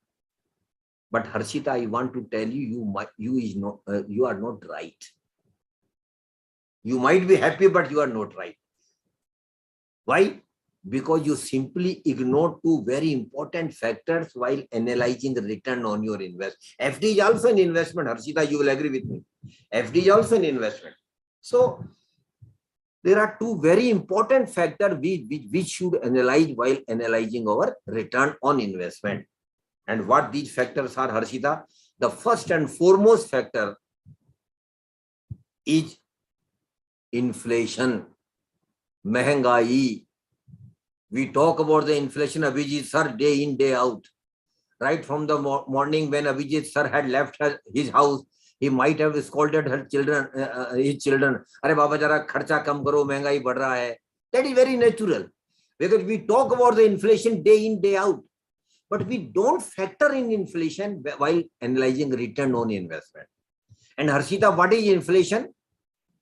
But Harshita, I want to tell you, you are not right. You might be happy, but you are not right. Why? Because you simply ignore 2 very important factors while analyzing the return on your investment. FD is also an investment, Harshita, you will agree with me. FD is also an investment. So there are 2 very important factors we should analyze while analyzing our return on investment. And what these factors are, Harshita? The first and foremost factor is inflation, mehengai. We talk about the inflation, Abhijit sir, day in, day out. Right from the morning when Abhijit sir had left his house, He might have scolded her children, his children. Arey baba jara kharcha kam karo, महंगाई बढ़ रहा है. That is very natural, because we talk about the inflation day in, day out, but we don't factor in inflation while analyzing return on investment. And Harshita, what is inflation?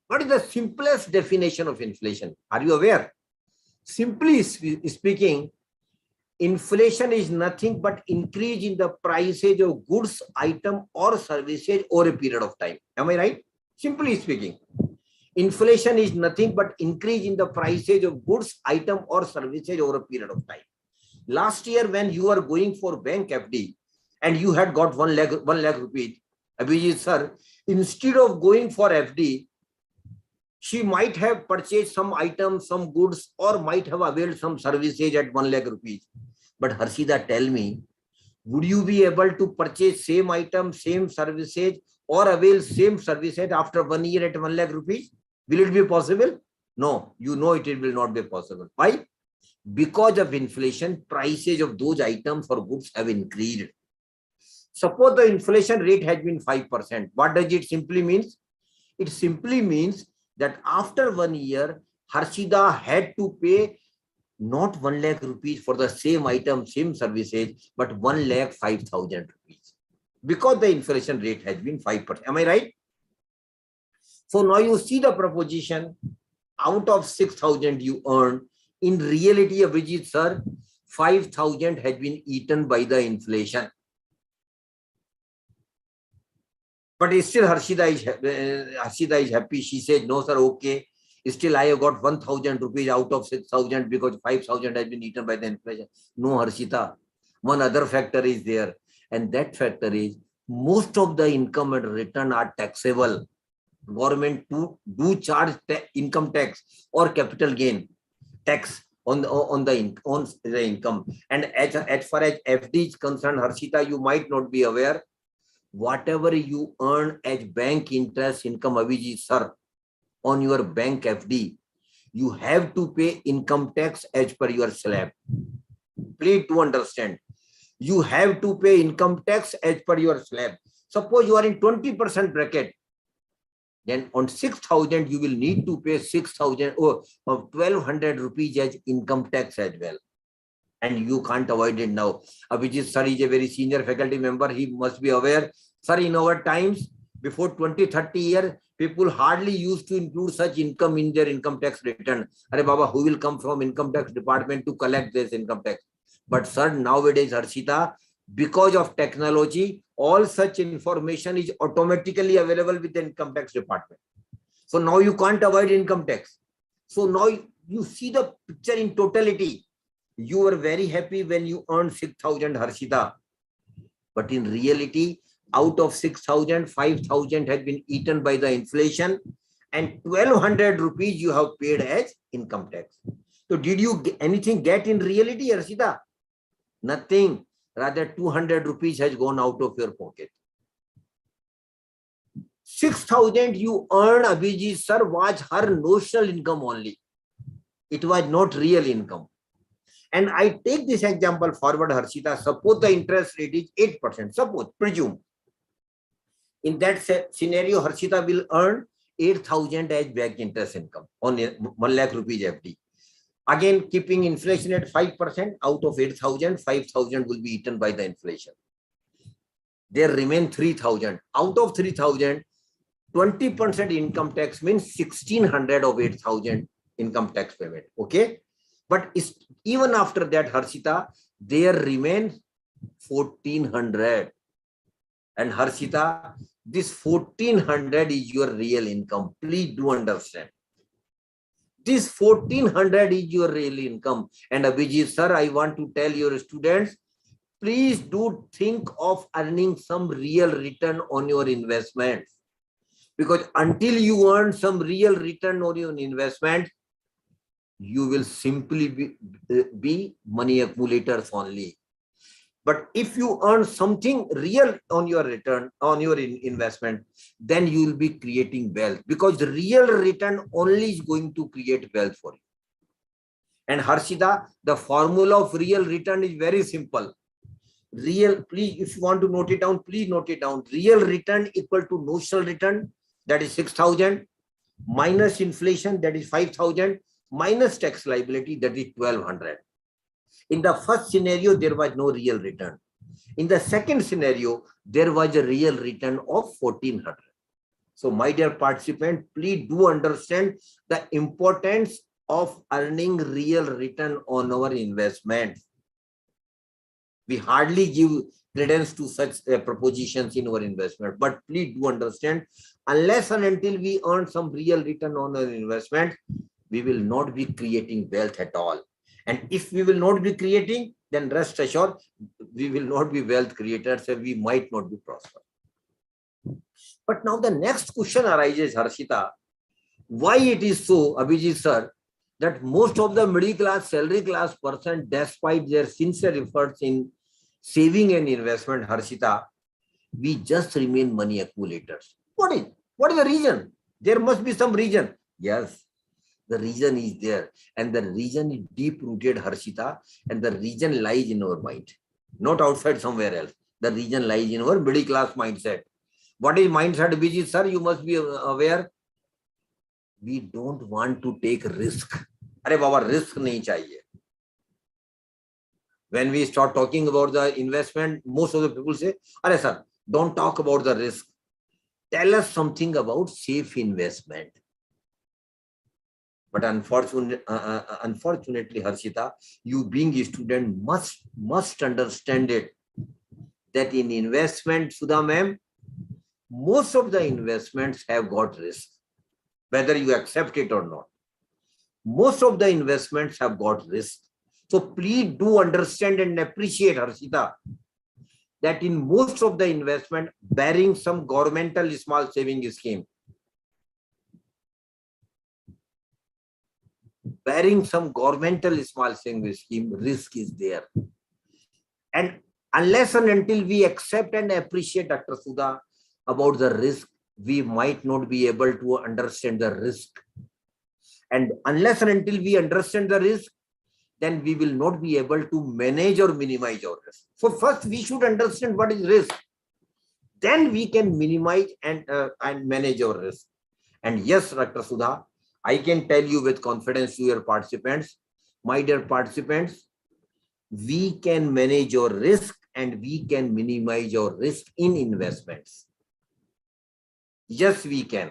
What is the simplest definition of inflation? Are you aware? Simply speaking, inflation is nothing but increase in the prices of goods, item or services over a period of time. Am I right? Simply speaking, inflation is nothing but increase in the prices of goods, item or services over a period of time. Last year, when you were going for bank FD and you had got 1 lakh rupees, Abhijit sir, instead of going for FD, she might have purchased some items, some goods, or might have availed some services at 1 lakh rupees. But Harshita, tell me, would you be able to purchase same item, same services, or avail same services after 1 year at 1 lakh rupees? Will it be possible? No, you know it will not be possible. Why? Because of inflation, prices of those items or goods have increased. Suppose the inflation rate has been 5%. What does it simply mean? It simply means that after 1 year, Harshita had to pay not 1 lakh rupees for the same item, same services, but 1,05,000 rupees, because the inflation rate has been 5%. Am I right? So now you see the proposition, out of 6,000 you earn, in reality, Abhijit sir, 5,000 has been eaten by the inflation. But still Harshita is happy. She said, no sir, okay. Still I have got 1,000 rupees out of 6,000 because 5,000 has been eaten by the inflation. No, Harshita, one other factor is there. And that factor is most of the income and return are taxable. Government do charge income tax or capital gain tax on the income. And as far as FD is concerned, Harshita, you might not be aware, whatever you earn as bank interest income, Abhijit sir, on your bank FD, you have to pay income tax as per your slab. Please do understand. You have to pay income tax as per your slab. Suppose you are in 20% bracket, then on 6,000 you will need to pay 6,000 or 1,200 rupees as income tax as well. And you can't avoid it now. Abhijit sir is a very senior faculty member. He must be aware. Sir, in our times, before 20-30 years, people hardly used to include such income in their income tax return. Arey Baba, who will come from income tax department to collect this income tax? But sir, nowadays, Harshita, because of technology, all such information is automatically available with the income tax department. So now you can't avoid income tax. So now you see the picture in totality. You were very happy when you earned 6,000, Harshita. But in reality, out of 6,000, 5,000 has been eaten by the inflation, and 1,200 rupees you have paid as income tax. So did you get anything in reality, Harshita? Nothing. Rather, 200 rupees has gone out of your pocket. 6,000 you earn, Abhijit sir, was her notional income only. It was not real income. And I take this example forward, Harshita. Suppose the interest rate is 8%. Suppose, presume. In that scenario, Harshita will earn 8,000 as bank interest income on 1 lakh rupees FD. Again, keeping inflation at 5%, out of 8,000, 5,000 will be eaten by the inflation. There remain 3,000. Out of 3,000, 20% income tax means 1,600 of 8,000 income tax payment. Okay. But even after that, Harshita, there remains 1,400. And Harshita, this 1,400 is your real income. Please do understand. This 1,400 is your real income. And Abhijit sir, I want to tell your students, please do think of earning some real return on your investments. Because until you earn some real return on your investment, you will simply be money accumulators only. But if you earn something real on your return, on your investment, then you will be creating wealth, because the real return only is going to create wealth for you. And Harshita, the formula of real return is very simple. Real, please, if you want to note it down, please note it down. Real return equal to notional return, that is 6,000, minus inflation, that is 5,000, minus tax liability, that is 1,200. In the first scenario, there was no real return. In the second scenario, there was a real return of 1,400. So my dear participant, please do understand the importance of earning real return on our investment. We hardly give credence to such propositions in our investment, but please do understand, unless and until we earn some real return on our investment, we will not be creating wealth at all. And if we will not be creating, then rest assured, we will not be wealth creators and we might not be prosperous. But now the next question arises, Harshita, why it is so, Abhijit sir, that most of the middle class, salary class person, despite their sincere efforts in saving and investment, Harshita, we just remain money accumulators. What is the reason? There must be some reason. Yes, the reason is there. And the reason is deep-rooted, Harshita, and the reason lies in our mind, not outside somewhere else. The reason lies in our middle class mindset. What is mindset, Abhijit sir? You must be aware. We don't want to take risk. Arey baba, risk nahi chahiye. When we start talking about the investment, most of the people say, "Arey sir, don't talk about the risk. Tell us something about safe investment." But unfortunately, Harshita, you being a student must understand it, that in investment, Sudha ma'am, most of the investments have got risk, whether you accept it or not. Most of the investments have got risk. So please do understand and appreciate, Harshita, that in most of the investment, barring some governmental small saving scheme, risk is there. And unless and until we accept and appreciate, Dr. Sudha, about the risk, we might not be able to understand the risk. And unless and until we understand the risk, then we will not be able to manage or minimize our risk. So first we should understand what is risk. Then we can minimize and manage our risk. And yes, Dr. Sudha, I can tell you with confidence to your participants, my dear participants, we can manage our risk and we can minimize our risk in investments. Yes, we can.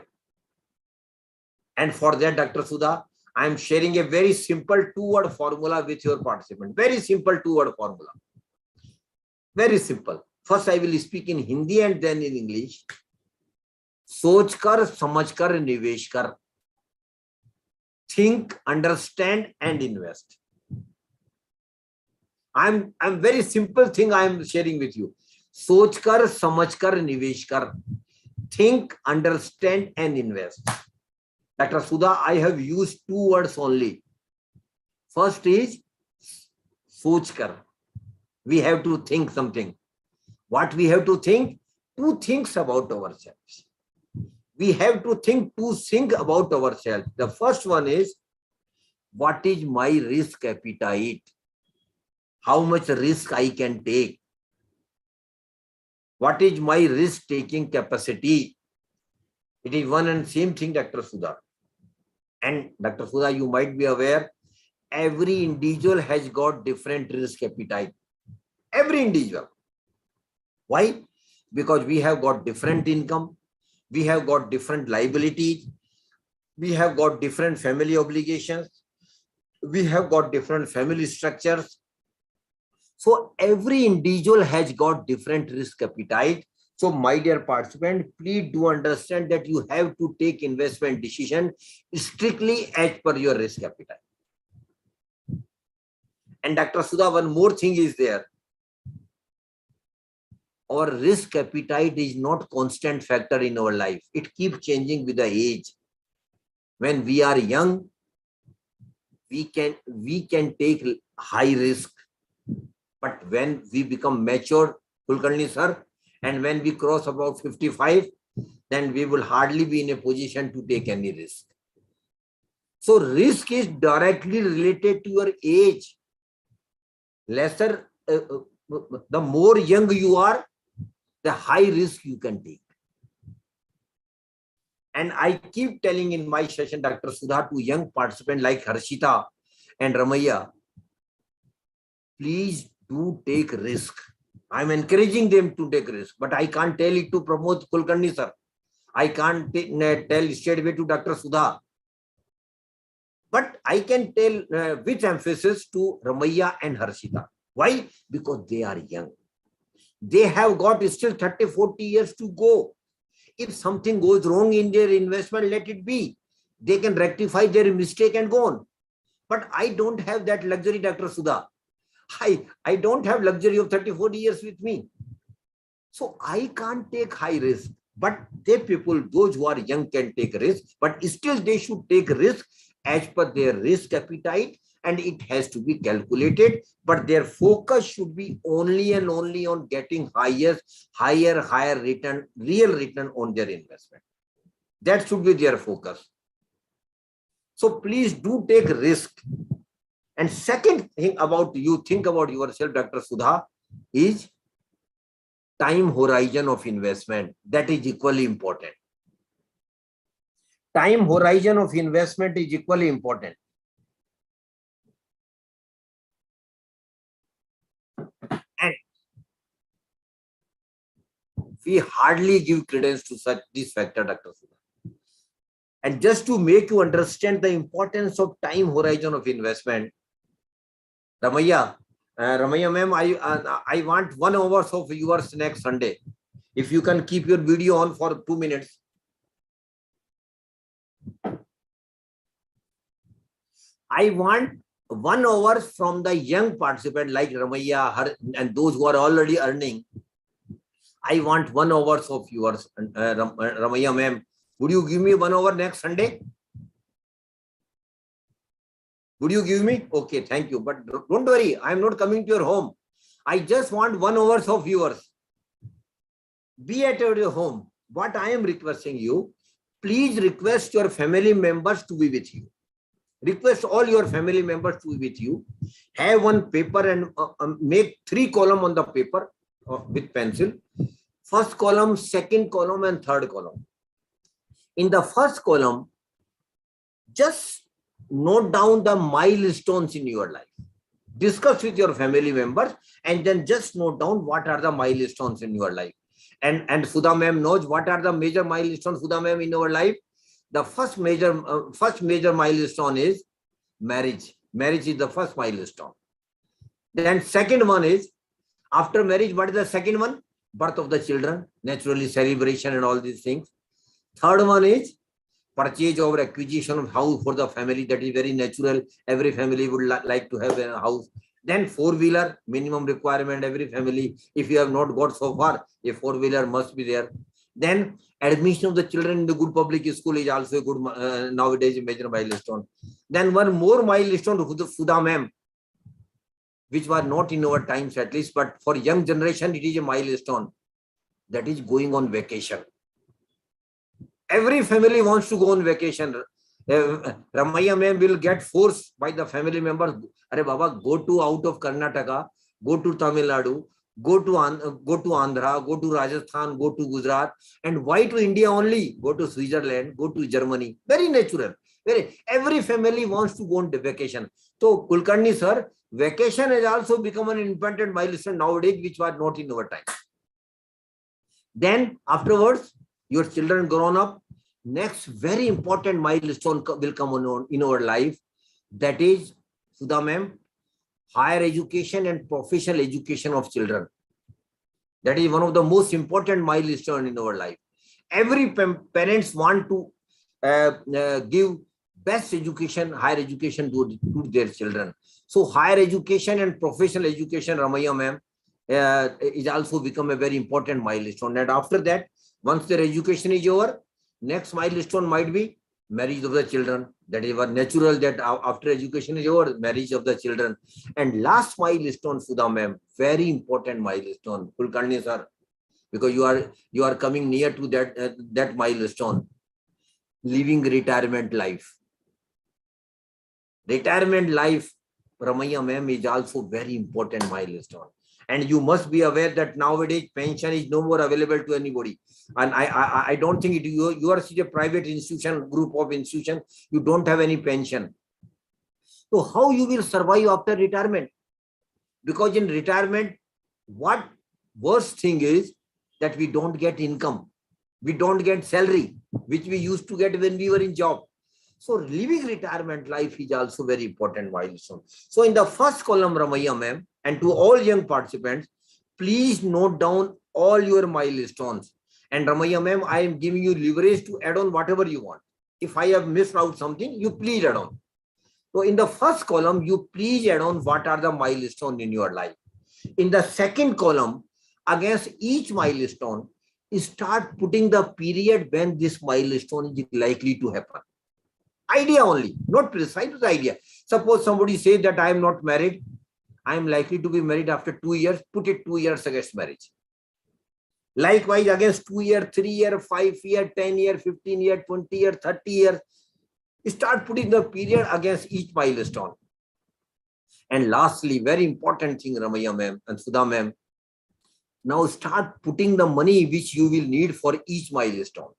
And for that, Dr. Sudha, I am sharing a very simple two-word formula with your participant. Very simple two-word formula. Very simple. First, I will speak in Hindi and then in English. सोच कर, समझ कर, निवेश कर. Think, understand, and invest. I'm very simple thing I am sharing with you. सोच कर, समझ कर, निवेश कर. Think, understand, and invest. Dr. Sudha, I have used two words only. First is सोच कर. We have to think something. What we have to think? Two things about ourselves. We have to think two things about ourselves. The first one is, what is my risk appetite? How much risk I can take? What is my risk-taking capacity? It is one and same thing, Dr. Sudha. And Dr. Sudha, you might be aware, every individual has got different risk appetite. Every individual. Why? Because we have got different income. We have got different liabilities. We have got different family obligations. We have got different family structures. So every individual has got different risk appetite. So my dear participant, please do understand that you have to take investment decision strictly as per your risk appetite. And Dr. Sudha, one more thing is there. Our risk appetite is not constant factor in our life. It keeps changing with the age. When we are young, we can take high risk. But when we become mature, Kulkarni sir, and when we cross about 55, then we will hardly be in a position to take any risk. So risk is directly related to your age. Lesser the more young you are, the high risk you can take. And I keep telling in my session, Dr. Sudha, to young participants like Harshita and Ramaiya, please do take risk. I'm encouraging them to take risk, but I can't tell it to Pramod Kulkarni sir. I can't tell straight away to Dr. Sudha. But I can tell with emphasis to Ramaiya and Harshita. Why? Because they are young. They have got still 30, 40 years to go. If something goes wrong in their investment, let it be. They can rectify their mistake and go on. But I don't have that luxury, Dr. Sudha. I don't have luxury of 30, 40 years with me. So I can't take high risk. But they people, those who are young can take risk, but still they should take risk as per their risk appetite, and it has to be calculated, but their focus should be only and only on getting higher return, real return on their investment. That should be their focus. So please do take risk. And second thing about you think about yourself, Dr. Sudha, is time horizon of investment. That is equally important. Time horizon of investment is equally important. And we hardly give credence to such this factor, Dr. Sudha. And just to make you understand the importance of time horizon of investment, Ramaiya ma'am, I want 1 hour of yours next Sunday. If you can keep your video on for 2 minutes. I want 1 hour from the young participant like Ramaiya and those who are already earning. I want 1 hour of yours, Ramaiya ma'am. Would you give me 1 hour next Sunday? Would you give me? Okay, thank you. But don't worry, I am not coming to your home. I just want 1 hour of yours. Be at your home. What I am requesting you, please request your family members to be with you. Request all your family members to be with you. Have one paper and make 3 columns on the paper with pencil. First column, second column, and third column. In the first column, just note down the milestones in your life. Discuss with your family members and then just note down what are the milestones in your life. And Sudha ma'am knows what are the major milestones, Sudha ma'am, in our life. The first major milestone is marriage. Marriage is the first milestone. Then second one is, after marriage, what is the second one? Birth of the children, naturally celebration and all these things. Third one is purchase or acquisition of house for the family. That is very natural. Every family would like to have a house. Then 4-wheeler, minimum requirement, every family. If you have not got so far, a 4-wheeler must be there. Then admission of the children in the good public school is also a good nowadays a major milestone. Then one more milestone, Sudha ma'am, which was not in our times at least, but for young generation, it is a milestone. That is going on vacation. Every family wants to go on vacation. Ramaiya ma'am will get forced by the family members. Arey Baba, go to out of Karnataka, go to Tamil Nadu, go to Andhra, go to Rajasthan, go to Gujarat, and why to India only? Go to Switzerland, go to Germany. Very natural. Every family wants to go on the vacation. So Kulkarni sir, vacation has also become an important milestone nowadays, which was not in our time. Then afterwards, your children grown up. Next very important milestone will come on in our life. That is, Sudha ma'am, higher education and professional education of children. That is one of the most important milestones in our life. Every parents want to give best education, higher education to their children. So higher education and professional education, Ramaiya ma'am, is also become a very important milestone. And after that, once their education is over, next milestone might be marriage of the children. That is natural that after education is over, marriage of the children. And last milestone, Sudha ma'am, very important milestone, Kulkarni sir, because you are coming near to that milestone, living retirement life. Retirement life, Ramaiya ma'am, is also very important milestone. And you must be aware that nowadays pension is no more available to anybody. And I don't think you are a private institution, group of institution, you don't have any pension. So how you will survive after retirement? Because in retirement, what worst thing is that we don't get income. We don't get salary, which we used to get when we were in job. So living retirement life is also very important milestone. So in the first column, Ramaiah ma'am, and to all young participants, please note down all your milestones. And Ramaiah ma'am, I am giving you leverage to add on whatever you want. If I have missed out something, you please add on. So in the first column, you please add on what are the milestones in your life. In the second column, against each milestone, start putting the period when this milestone is likely to happen. Idea only, not precise idea. Suppose somebody says that I am not married, I am likely to be married after 2 years, put it 2 years against marriage. Likewise, against 2 year, 3 year, 5 year, 10 year, 15 year, 20 year, 30 year, start putting the period against each milestone. And lastly, very important thing, Ramaiah ma'am and Sudha ma'am, now start putting the money which you will need for each milestone.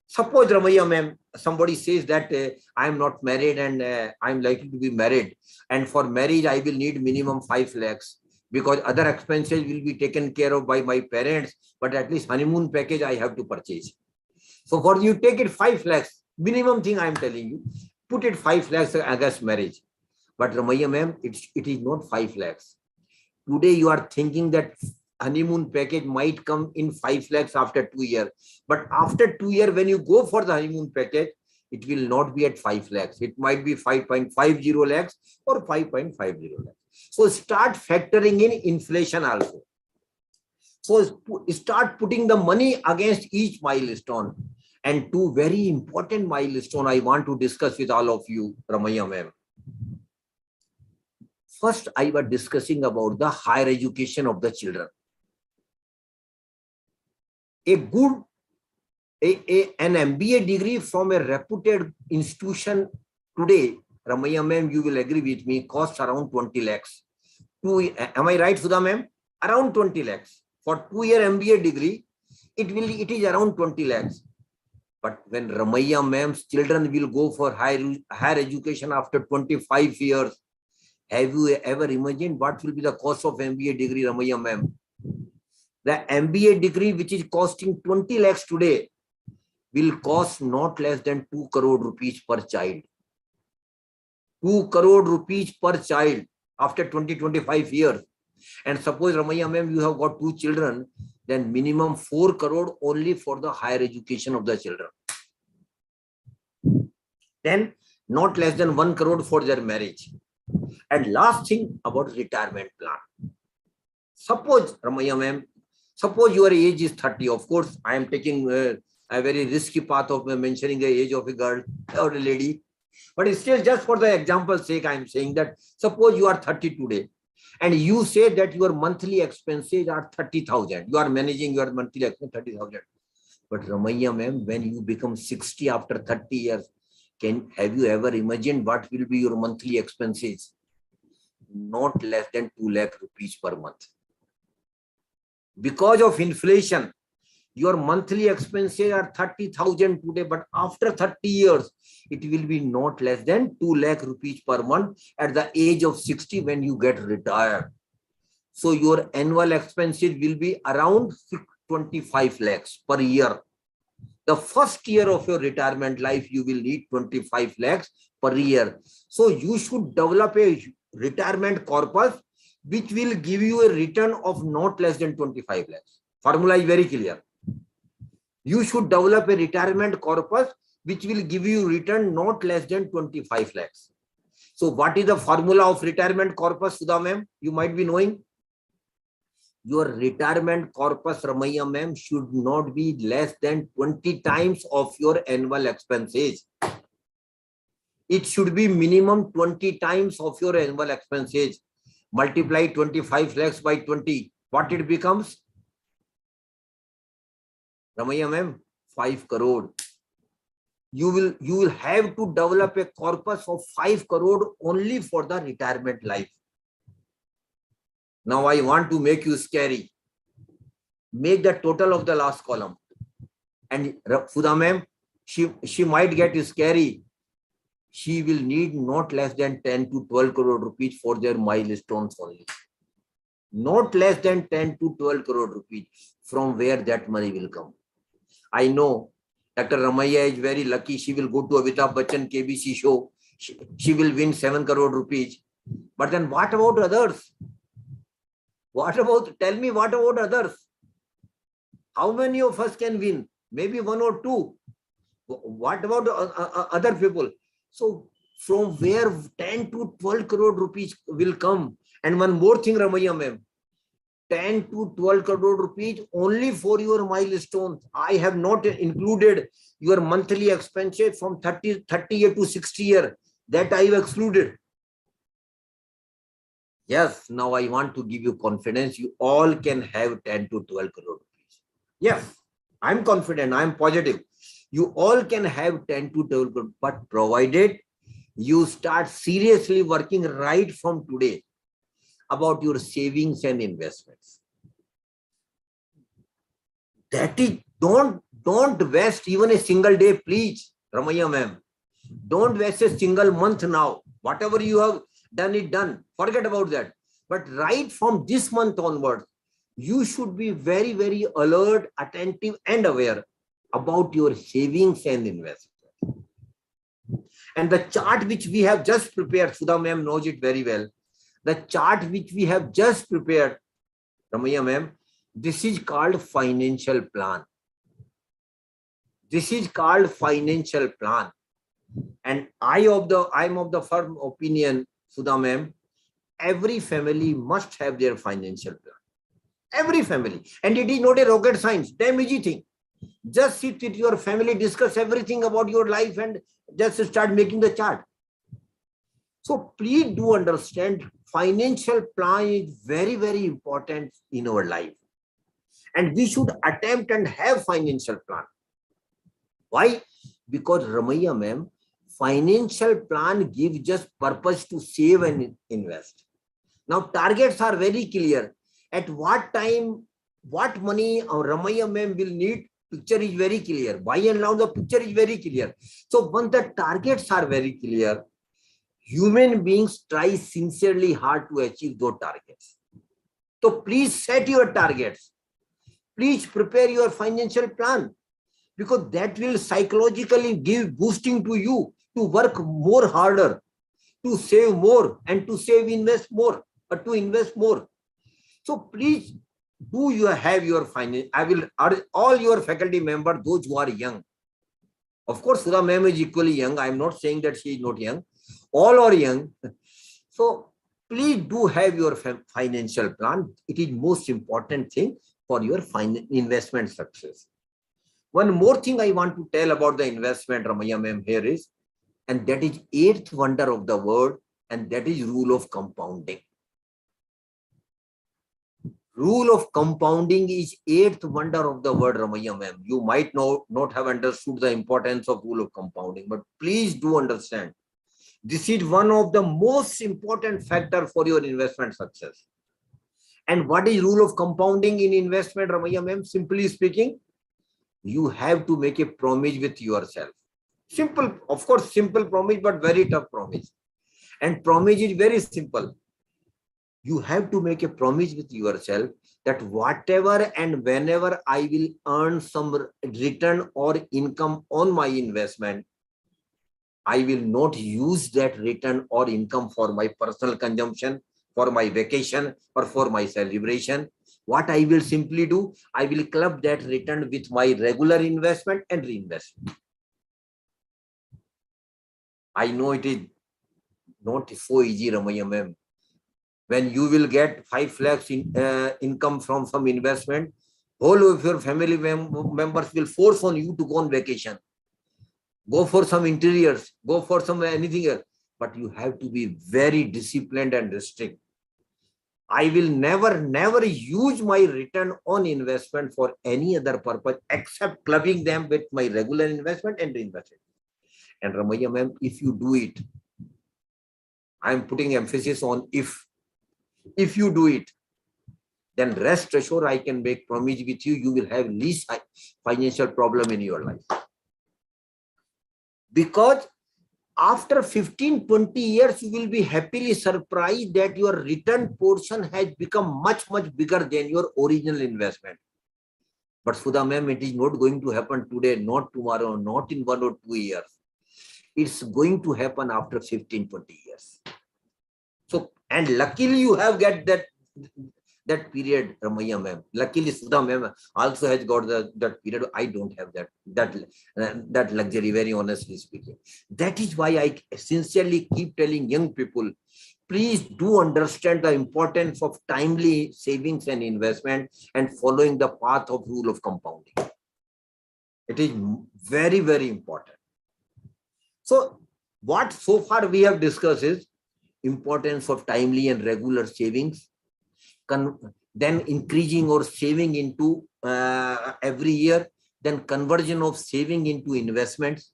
Suppose, Ramaiah ma'am, somebody says that I am not married and I am likely to be married. And for marriage, I will need minimum 5 lakhs because other expenses will be taken care of by my parents. But at least honeymoon package I have to purchase. So for you, take it 5 lakhs. Minimum thing I am telling you. Put it 5 lakhs against marriage. But Ramaiah ma'am, it is not 5 lakhs. Today you are thinking that honeymoon package might come in 5 lakhs after 2 years. But after 2 years, when you go for the honeymoon package, it will not be at 5 lakhs. It might be 5.50 lakhs or 5.50 lakhs. So start factoring in inflation also. So start putting the money against each milestone. And 2 very important milestones I want to discuss with all of you, Ramaiah ma'am. First, I was discussing about the higher education of the children. An MBA degree from a reputed institution today, Ramaiah ma'am, you will agree with me, costs around 20 lakhs. Am I right, Sudha ma'am? Around 20 lakhs. For 2-year MBA degree, it is around 20 lakhs. But when Ramaiah ma'am's children will go for higher education after 25 years, have you ever imagined what will be the cost of MBA degree, Ramaiah ma'am? The MBA degree, which is costing 20 lakhs today, will cost not less than 2 crore rupees per child. 2 crore rupees per child after 20-25 years. And suppose, Ramaiah ma'am, you have got 2 children, then minimum 4 crore only for the higher education of the children. Then not less than 1 crore for their marriage. And last thing about retirement plan. Suppose, Ramaiah ma'am, suppose your age is 30. Of course, I am taking a very risky path of mentioning the age of a girl or a lady. But it's still just for the example's sake, I am saying that suppose you are 30 today and you say that your monthly expenses are 30,000. You are managing your monthly expense 30,000. But Ramaiah ma'am, when you become 60 after 30 years, have you ever imagined what will be your monthly expenses? Not less than 2 lakh rupees per month. Because of inflation, your monthly expenses are 30,000 today, but after 30 years, it will be not less than 2 lakh rupees per month at the age of 60 when you get retired. So your annual expenses will be around 25 lakhs per year. The first year of your retirement life, you will need 25 lakhs per year. So you should develop a retirement corpus which will give you a return of not less than 25 lakhs. Formula is very clear. You should develop a retirement corpus which will give you return not less than 25 lakhs. So what is the formula of retirement corpus, Sudha ma'am? You might be knowing. Your retirement corpus, Ramaiah ma'am, should not be less than 20 times of your annual expenses. It should be minimum 20 times of your annual expenses. Multiply 25 lakhs by 20. What it becomes? Ramaiah ma'am, 5 crore. You will have to develop a corpus of 5 crore only for the retirement life. Now I want to make you scary. Make the total of the last column. And Sudha ma'am, she might get scary. She will need not less than 10 to 12 crore rupees for their milestones only. Not less than 10 to 12 crore rupees. From where that money will come? I know Dr. Ramaiah is very lucky. She will go to Amitabh Bachchan KBC show. She will win 7 crore rupees. But then what about others? Tell me what about others? How many of us can win? Maybe 1 or 2. What about other people? So from where 10 to 12 crore rupees will come? And one more thing, Ramaiah ma'am, 10 to 12 crore rupees only for your milestones. I have not included your monthly expenses from 30 year to 60 year. That I have excluded. Yes, now I want to give you confidence. You all can have 10 to 12 crore rupees. Yes, I'm confident. I'm positive. You all can have 10 to 12 crore, but provided you start seriously working right from today about your savings and investments. That is, don't waste even a single day, please, Ramaiah ma'am. Don't waste a single month now. Whatever you have done, it done. Forget about that. But right from this month onwards, you should be very, very alert, attentive, and aware about your savings and investments. And the chart which we have just prepared, Sudha ma'am knows it very well. The chart which we have just prepared, Ramaiah ma'am, this is called financial plan. This is called financial plan. And I'm of the firm opinion, Sudha ma'am, every family must have their financial plan. Every family. And it is not a rocket science, damn easy thing. Just sit with your family, discuss everything about your life and just start making the chart. So please do understand, financial plan is very, very important in our life. And we should attempt and have financial plan. Why? Because Ramaiah ma'am, financial plan gives just purpose to save and invest. Now targets are very clear. At what time, what money Ramaiah ma'am will need, picture is very clear. By and large, the picture is very clear. So once the targets are very clear, human beings try sincerely hard to achieve those targets. So please set your targets. Please prepare your financial plan, because that will psychologically give boosting to you to work more harder, to save more, and to invest more, or to invest more. So please do you have your finance. I will urge all your faculty members, those who are young. Of course, Sudha ma'am is equally young. I am not saying that she is not young. All are young. So please do have your financial plan. It is most important thing for your investment success. One more thing I want to tell about the investment, Ramaiah ma'am, here is, and that is 8th wonder of the world, and that is rule of compounding. Rule of compounding is 8th wonder of the world, Ramaiah ma'am. You might not have understood the importance of rule of compounding, but please do understand. This is one of the most important factor for your investment success. And what is rule of compounding in investment, Ramaiah ma'am? Simply speaking, you have to make a promise with yourself. Simple, of course, simple promise, but very tough promise. And promise is very simple. You have to make a promise with yourself that whatever and whenever I will earn some return or income on my investment, I will not use that return or income for my personal consumption, for my vacation, or for my celebration. What I will simply do, I will club that return with my regular investment and reinvestment. I know it is not so easy, Ramaiah ma'am. When you will get 5 lakhs income from some investment, whole of your family members will force on you to go on vacation. Go for some interiors, go for some anything else. But you have to be very disciplined and strict. I will never use my return on investment for any other purpose except clubbing them with my regular investment and reinvestment. And Ramaiah ma'am, if you do it, I am putting emphasis on if you do it, then rest assured, I can make promise with you, you will have least financial problem in your life. Because after 15-20 years, you will be happily surprised that your return portion has become much bigger than your original investment. But Sudha ma'am, it is not going to happen today, not tomorrow, not in 1 or 2 years. It's going to happen after 15-20 years. So, and luckily you have got that period, Ramaiya ma'am. Luckily Sudha ma'am also has got that period. I don't have that luxury, very honestly speaking. That is why I sincerely keep telling young people, please do understand the importance of timely savings and investment and following the path of rule of compounding. It is very, very important. So what so far we have discussed is importance of timely and regular savings, then increasing or saving into every year, then conversion of saving into investments,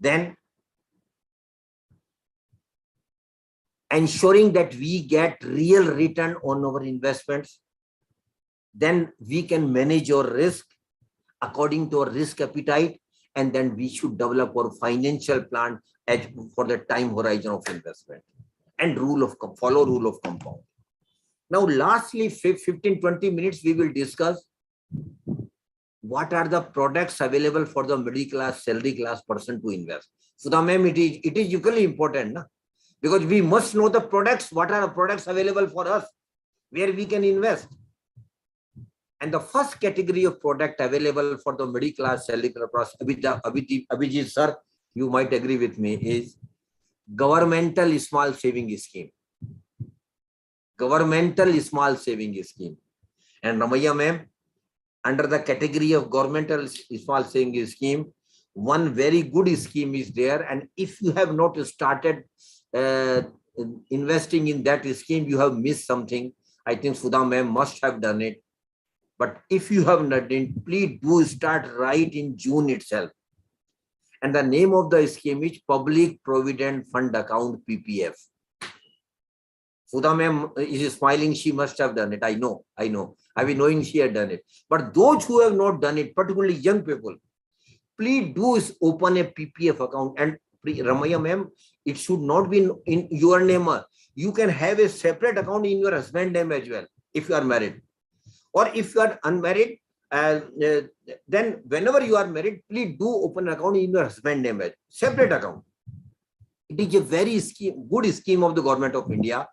then ensuring that we get real return on our investments, then we can manage our risk according to our risk appetite, and then we should develop our financial plan for the time horizon of investment and follow rule of compound. Now, lastly, 15-20 minutes, we will discuss what are the products available for the middle class, salary class person to invest. So, ma'am, it is equally important, na? Because we must know the products, what are the products available for us, where we can invest. And the first category of product available for the middle class, salary class, Abhijit sir, you might agree with me, is governmental small saving scheme. Governmental small saving scheme. And Ramaiya ma'am, under the category of governmental small saving scheme, one very good scheme is there. And if you have not started investing in that scheme, you have missed something. I think Sudha ma'am must have done it. But if you have not done, please do start right in June itself. And the name of the scheme is Public Provident Fund Account, PPF. Sudha ma'am is smiling, she must have done it. I know. I've been knowing she had done it. But those who have not done it, particularly young people, please do open a PPF account. And Ramaiya ma'am, it should not be in your name. You can have a separate account in your husband's name as well, if you are married. Or if you are unmarried, then whenever you are married, please do open an account in your husband's name, separate account. It is a very good scheme of the government of India.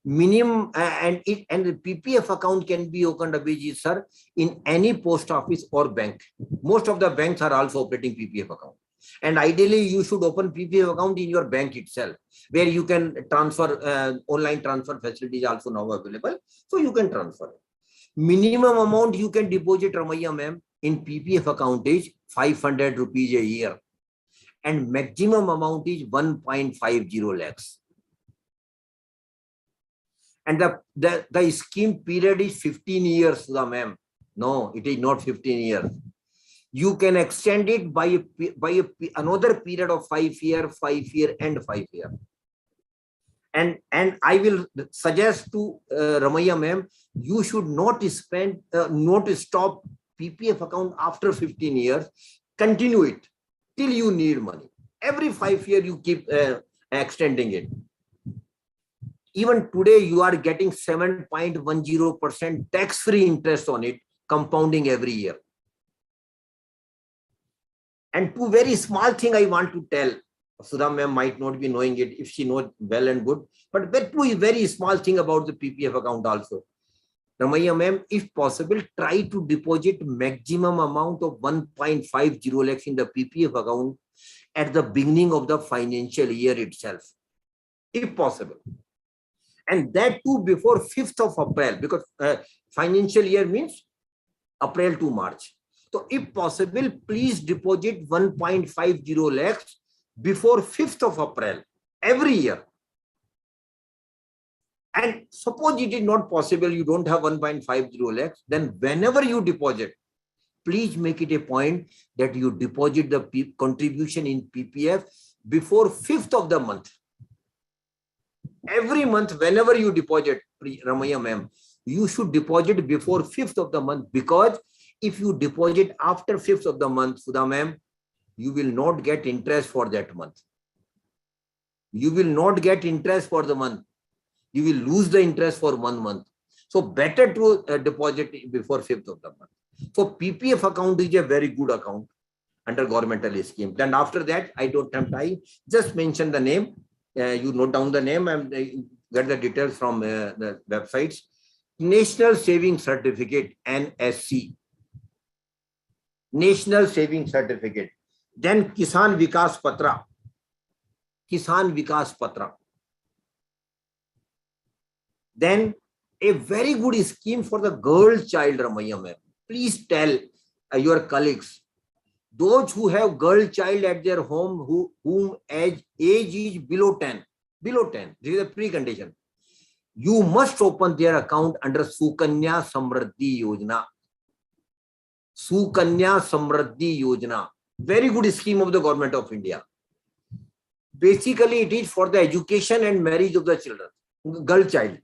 Minimum and the PPF account can be opened, Abhijit sir, in any post office or bank. Most of the banks are also operating PPF account. And ideally, you should open PPF account in your bank itself, where you can transfer, online transfer facilities also now available. So you can transfer. Minimum amount you can deposit, Ramaiya ma'am, in PPF account is 500 rupees a year. And maximum amount is 1.50 lakhs. And the scheme period is 15 years, ma'am. No, it is not 15 years. You can extend it by another period of 5 years, 5 years, and 5 years. And I will suggest to Ramaiya ma'am, you should not stop PPF account after 15 years. Continue it till you need money. Every 5 years you keep extending it. Even today you are getting 7.10% tax-free interest on it, compounding every year. And two very small thing I want to tell. Sudha ma'am might not be knowing it, if she knows, well and good. But two very small thing about the PPF account also. Ramaiya ma'am, if possible, try to deposit maximum amount of 1.50 lakhs in the PPF account at the beginning of the financial year itself, if possible. And that too before 5th of April, because financial year means April to March. So if possible, please deposit 1.50 lakhs before 5th of April every year. And suppose it is not possible, you don't have 1.50 lakhs, then whenever you deposit, please make it a point that you deposit the contribution in PPF before 5th of the month. Every month, whenever you deposit, Ramaiya ma'am, you should deposit before 5th of the month, because if you deposit after 5th of the month, Sudha ma'am, you will not get interest for that month. You will not get interest for the month. You will lose the interest for 1 month. So better to deposit before 5th of the month. So PPF account is a very good account under governmental scheme. Then after that, I don't have time. Just mention the name. You note down the name and get the details from the websites. National Saving Certificate, NSC. National Saving Certificate. Then Kisan Vikas Patra. Kisan Vikas Patra. Then a very good scheme for the girl child, Ramaiya ma'am. Please tell your colleagues, those who have girl child at their home, whom age is below 10, this is a precondition. You must open their account under Sukanya Samriddhi Yojana. Sukanya Samriddhi Yojana. Very good scheme of the government of India. Basically, it is for the education and marriage of the children, girl child.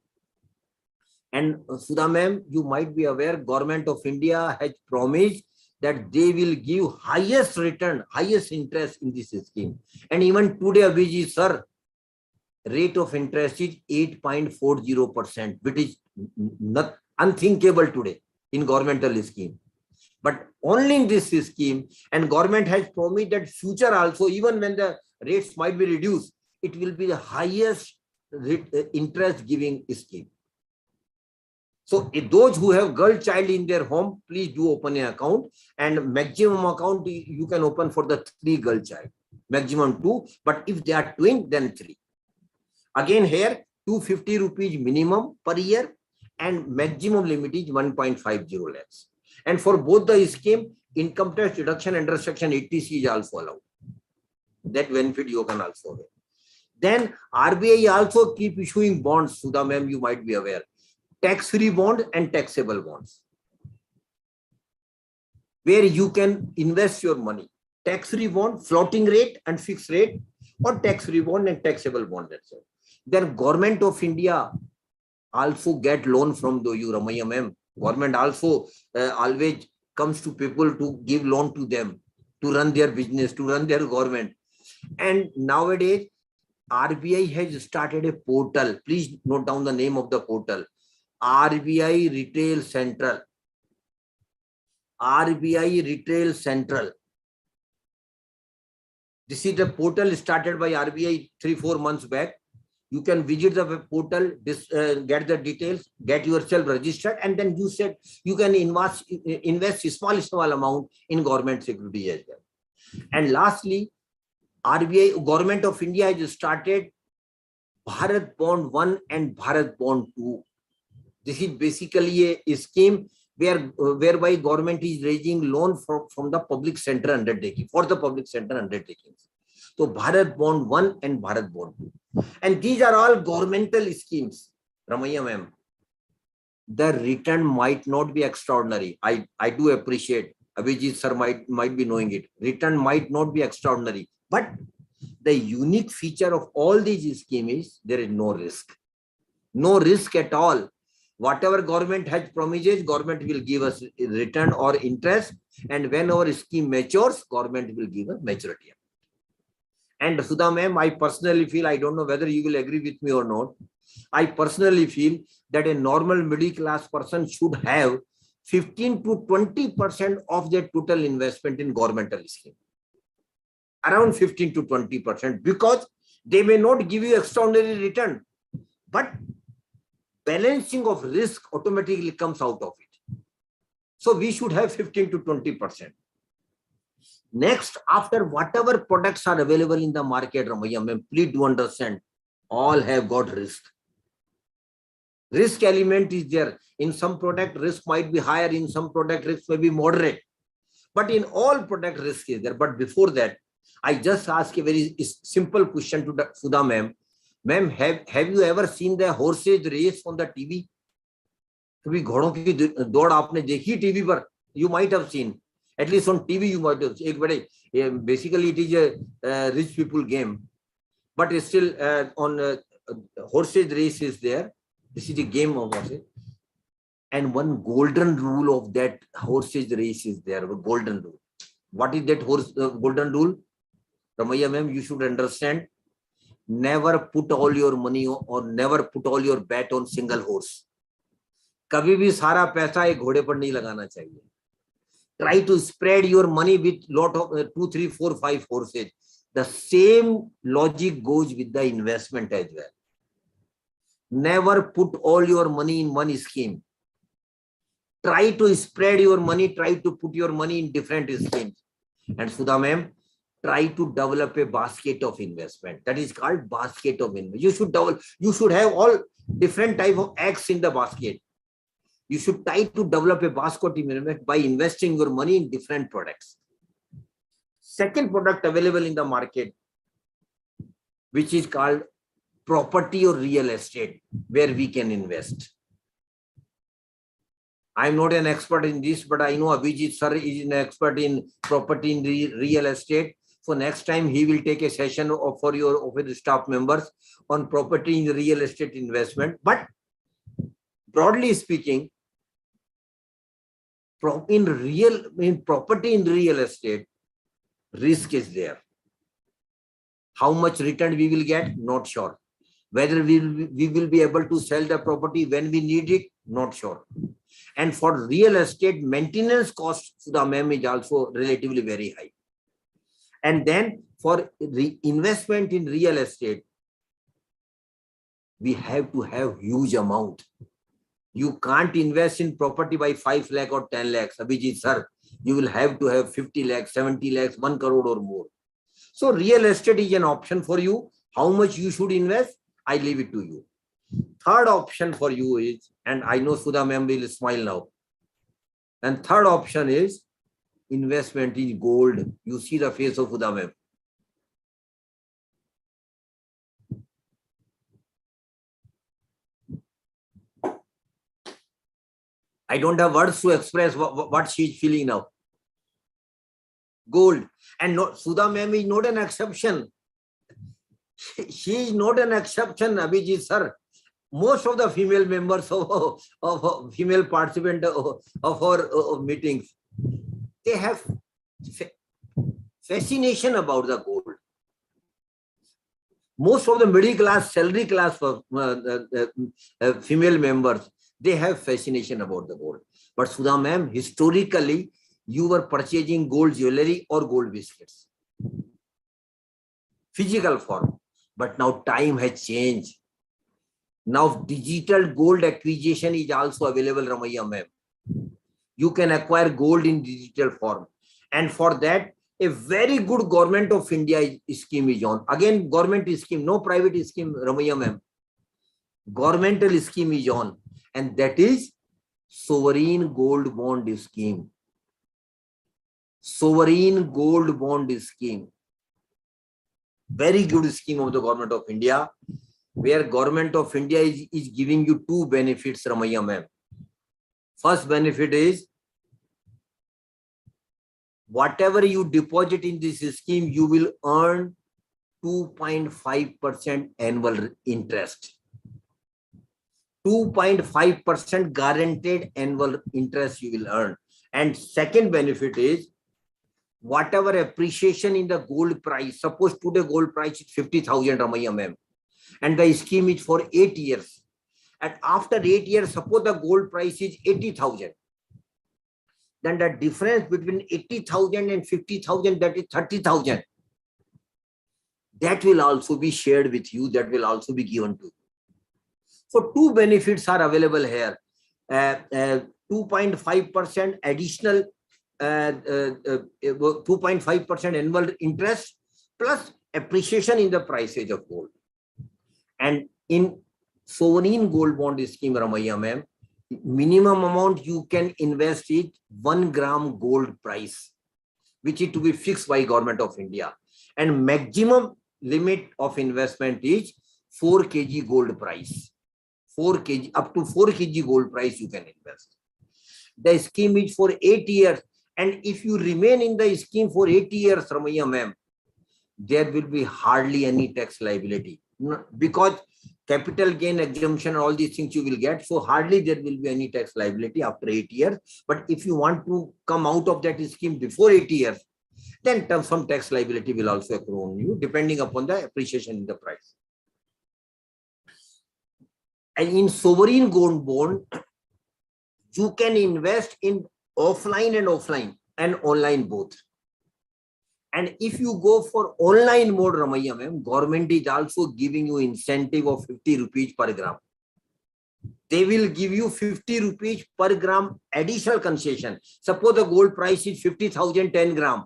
And Sudha ma'am, you might be aware, government of India has promised that they will give highest return, highest interest in this scheme. And even today, Abhijit sir, rate of interest is 8.40%, which is not unthinkable today in governmental scheme. But only in this scheme, and government has promised that future also, even when the rates might be reduced, it will be the highest interest giving scheme. So if those who have girl child in their home, please do open an account, and maximum account you can open for the 3 girl child, maximum 2, but if they are twin, then 3. Again here, 250 rupees minimum per year, and maximum limit is 1.50 lakhs. And for both the scheme, income tax deduction under section 80C is also allowed. That benefit you can also get. Then RBI also keep issuing bonds, Sudha ma'am, you might be aware. Tax-free bond and taxable bonds, where you can invest your money. Tax-free bond, floating rate and fixed rate, or tax-free bond and taxable bond. That's it. Then government of India also get loan from you, Ramaiya ma'am. Government also always comes to people to give loan to them, to run their business, to run their government. And nowadays, RBI has started a portal. Please note down the name of the portal. RBI Retail Central. RBI Retail Central. This is the portal started by RBI 3-4 months back. You can visit the web portal, get the details, get yourself registered, and then you said you can invest a small amount in government security as well. And lastly, RBI, Government of India has started Bharat Bond 1 and Bharat Bond 2. This is basically a scheme whereby government is raising loan from the public sector undertaking, for the public sector undertakings. So Bharat Bond 1 and Bharat Bond 2. And these are all governmental schemes, Ramaiya ma'am. The return might not be extraordinary. I do appreciate, Abhijit sir might be knowing it. Return might not be extraordinary. But the unique feature of all these schemes is there is no risk. No risk at all. Whatever government has promises, government will give us return or interest. And when our scheme matures, government will give us maturity. And Sudha ma'am, I personally feel, I don't know whether you will agree with me or not, I personally feel that a normal middle class person should have 15 to 20% of their total investment in governmental scheme. Around 15 to 20%, because they may not give you extraordinary return, but balancing of risk automatically comes out of it. So we should have 15 to 20%. Next, after whatever products are available in the market, Ramaiya ma'am, please do understand, all have got risk. Risk element is there. In some product, risk might be higher. In some product, risk may be moderate. But in all product, risk is there. But before that, I just ask a very simple question to Sudha ma'am. Ma'am, have you ever seen the horses race on the TV? कभी घोड़ों की दौड़ आपने देखी TV पर? You might have seen. At least on TV you might have seen. Basically it is a rich people game. But it's still on horses race is there. This is the game of horses. And one golden rule of that horses race is there, a golden rule. What is that golden rule? Ramaiya ma'am, you should understand. Never put all your money or never put all your bet on single horse. कभी भी सारा पैसा एक घोड़े पर नहीं लगाना चाहिए. Try to spread your money with lot of 2, 3, 4, 5 horses. The same logic goes with the investment as well. Never put all your money in one scheme. Try to spread your money, try to put your money in different schemes. And Sudha ma'am, try to develop a basket of investment. That is called basket of investment. You should have all different type of eggs in the basket. You should try to develop a basket of investment by investing your money in different products. Second product available in the market, which is called property or real estate, where we can invest. I'm not an expert in this, but I know Abhijit sir is an expert in property in real estate. So next time he will take a session for your office staff members on property in real estate investment. But broadly speaking, in property in real estate, risk is there. How much return we will get? Not sure. Whether we will be able to sell the property when we need it? Not sure. And for real estate, maintenance cost, Sudha ma'am, is also relatively very high. And then for investment in real estate, we have to have huge amount. You can't invest in property by 5 lakh or 10 lakhs. Abhijit sir, you will have to have 50 lakhs, 70 lakhs, 1 crore or more. So real estate is an option for you. How much you should invest? I leave it to you. Third option for you is, and I know Sudha ma'am will smile now. And third option is investment in gold. You see the face of Sudha ma'am. I don't have words to express what she is feeling now. Gold. And Sudha ma'am is not an exception. She is not an exception, Abhijit sir. Most of the female members of female participants of our meetings, they have fascination about the gold. Most of the middle class, salary class female members, they have fascination about the gold. But Sudha ma'am, historically, you were purchasing gold jewelry or gold biscuits. Physical form. But now time has changed. Now digital gold acquisition is also available, Ramaiya ma'am. You can acquire gold in digital form. And for that, a very good government of India scheme is on. Again, government scheme, no private scheme, Ramaiya ma'am. Governmental scheme is on. And that is sovereign gold bond scheme. Sovereign gold bond scheme. Very good scheme of the government of India, where government of India is giving you two benefits, Ramaiya ma'am. First benefit is, whatever you deposit in this scheme, you will earn 2.5% annual interest. 2.5% guaranteed annual interest you will earn. And second benefit is, whatever appreciation in the gold price, suppose today gold price is 50,000, Ramaiya ma'am, and the scheme is for 8 years. And after 8 years, suppose the gold price is 80,000. Then the difference between 80,000 and 50,000, that is 30,000. That will also be shared with you. That will also be given to you. So two benefits are available here. 2.5% additional 2.5% annual interest plus appreciation in the prices of gold. And in sovereign gold bond scheme, Ramaiya ma'am, minimum amount you can invest is 1 gram gold price, which is to be fixed by government of India. And maximum limit of investment is 4 kg gold price. 4 kg, up to 4 kg gold price you can invest. The scheme is for 8 years. And if you remain in the scheme for 8 years, Ramaiya ma'am, there will be hardly any tax liability. because capital gain exemption, all these things you will get. So hardly there will be any tax liability after 8 years. But if you want to come out of that scheme before 8 years, then some tax liability will also accrue on you, depending upon the appreciation in the price. And in sovereign gold bond, you can invest in offline and online both. And if you go for online mode, Ramaiya ma'am, government is also giving you incentive of 50 rupees per gram. They will give you 50 rupees per gram additional concession. Suppose the gold price is 50,000 10 gram.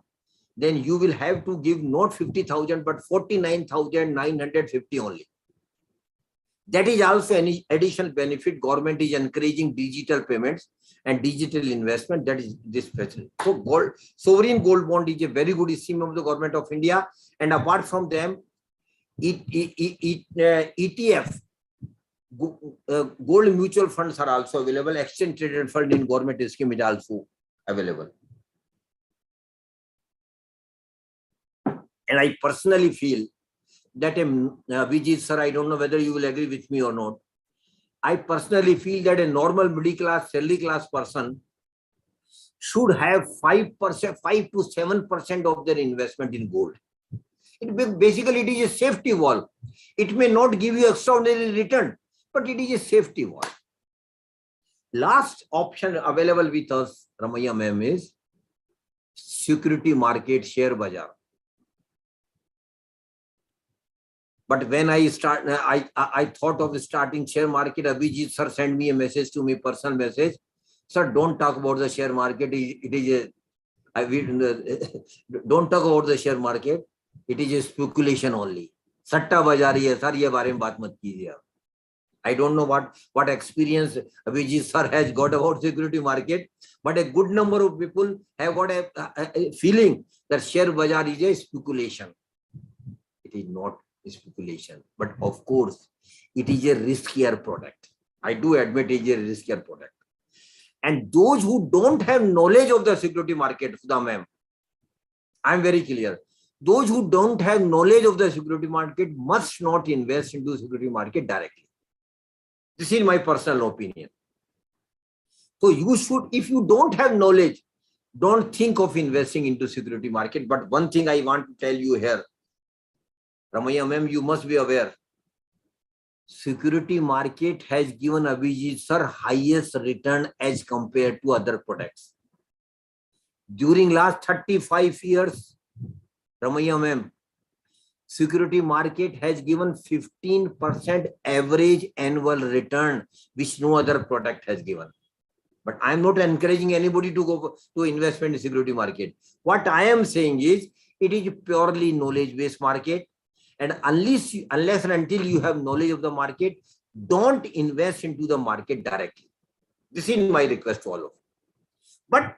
Then you will have to give not 50,000 but 49,950 only. That is also an additional benefit. Government is encouraging digital payments and digital investment. That is this facility. So sovereign gold bond is a very good scheme of the government of India. And apart from them, ETF, gold mutual funds are also available. Exchange traded fund in government scheme is also available. And I personally feel that Vijay sir, I don't know whether you will agree with me or not. I personally feel that a normal middle class, salary class person should have 5% to 7% of their investment in gold. Basically, it is a safety valve. It may not give you extraordinary return, but it is a safety valve. Last option available with us, Ramaiya ma'am, is security market, share bazaar. But when I thought of starting share market, Abhijit sir sent me a message to me, personal message. Sir, don't talk about the share market. Don't talk about the share market. It is a speculation only. Satta bajari hai, sir, ye baare mein baat mat kijiye. I don't know what experience Abhijit sir has got about security market, but a good number of people have got a feeling that share bazaar is a speculation. It is not speculation, but of course it is a riskier product. I do admit it is a riskier product. And those who don't have knowledge of the security market, Sudha ma'am, I am very clear. Those who don't have knowledge of the security market must not invest into security market directly. This is my personal opinion. So you should, if you don't have knowledge, don't think of investing into security market. But one thing I want to tell you here, Ramaiya ma'am, you must be aware, security market has given Abhijit sir highest return as compared to other products. During last 35 years, Ramaiya ma'am, security market has given 15% average annual return, which no other product has given. But I am not encouraging anybody to go to investment in security market. What I am saying is, it is purely knowledge-based market. And unless and until you have knowledge of the market, don't invest into the market directly. This is my request to all of you. But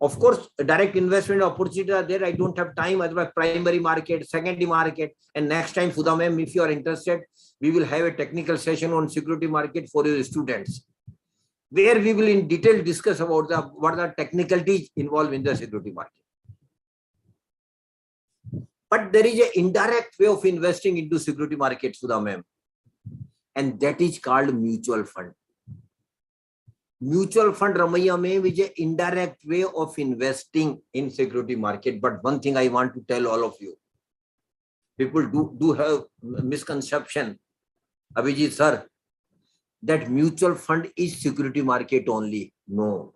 of course, direct investment opportunities are there. I don't have time. Otherwise, primary market, secondary market, and next time, Sudha ma'am, if you are interested, we will have a technical session on security market for your students, where we will in detail discuss about what are the technicalities involved in the security market. But there is an indirect way of investing into security market, Sudha ma'am, and that is called mutual fund. Mutual fund, Ramaiya ma'am, is an indirect way of investing in security market. But one thing I want to tell all of you, people do have misconception, Abhijit sir, that mutual fund is security market only. No.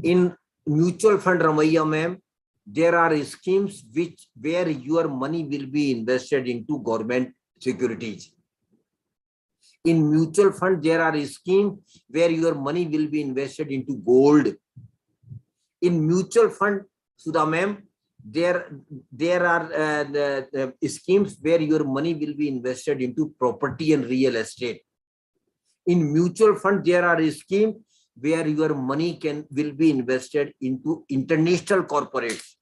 In mutual fund, Ramaiya ma'am, there are schemes where your money will be invested into government securities. In mutual fund, there are schemes where your money will be invested into gold. In mutual fund, Sudha ma'am, there are the schemes where your money will be invested into property and real estate. In mutual fund, there are schemes where your money will be invested into international corporates.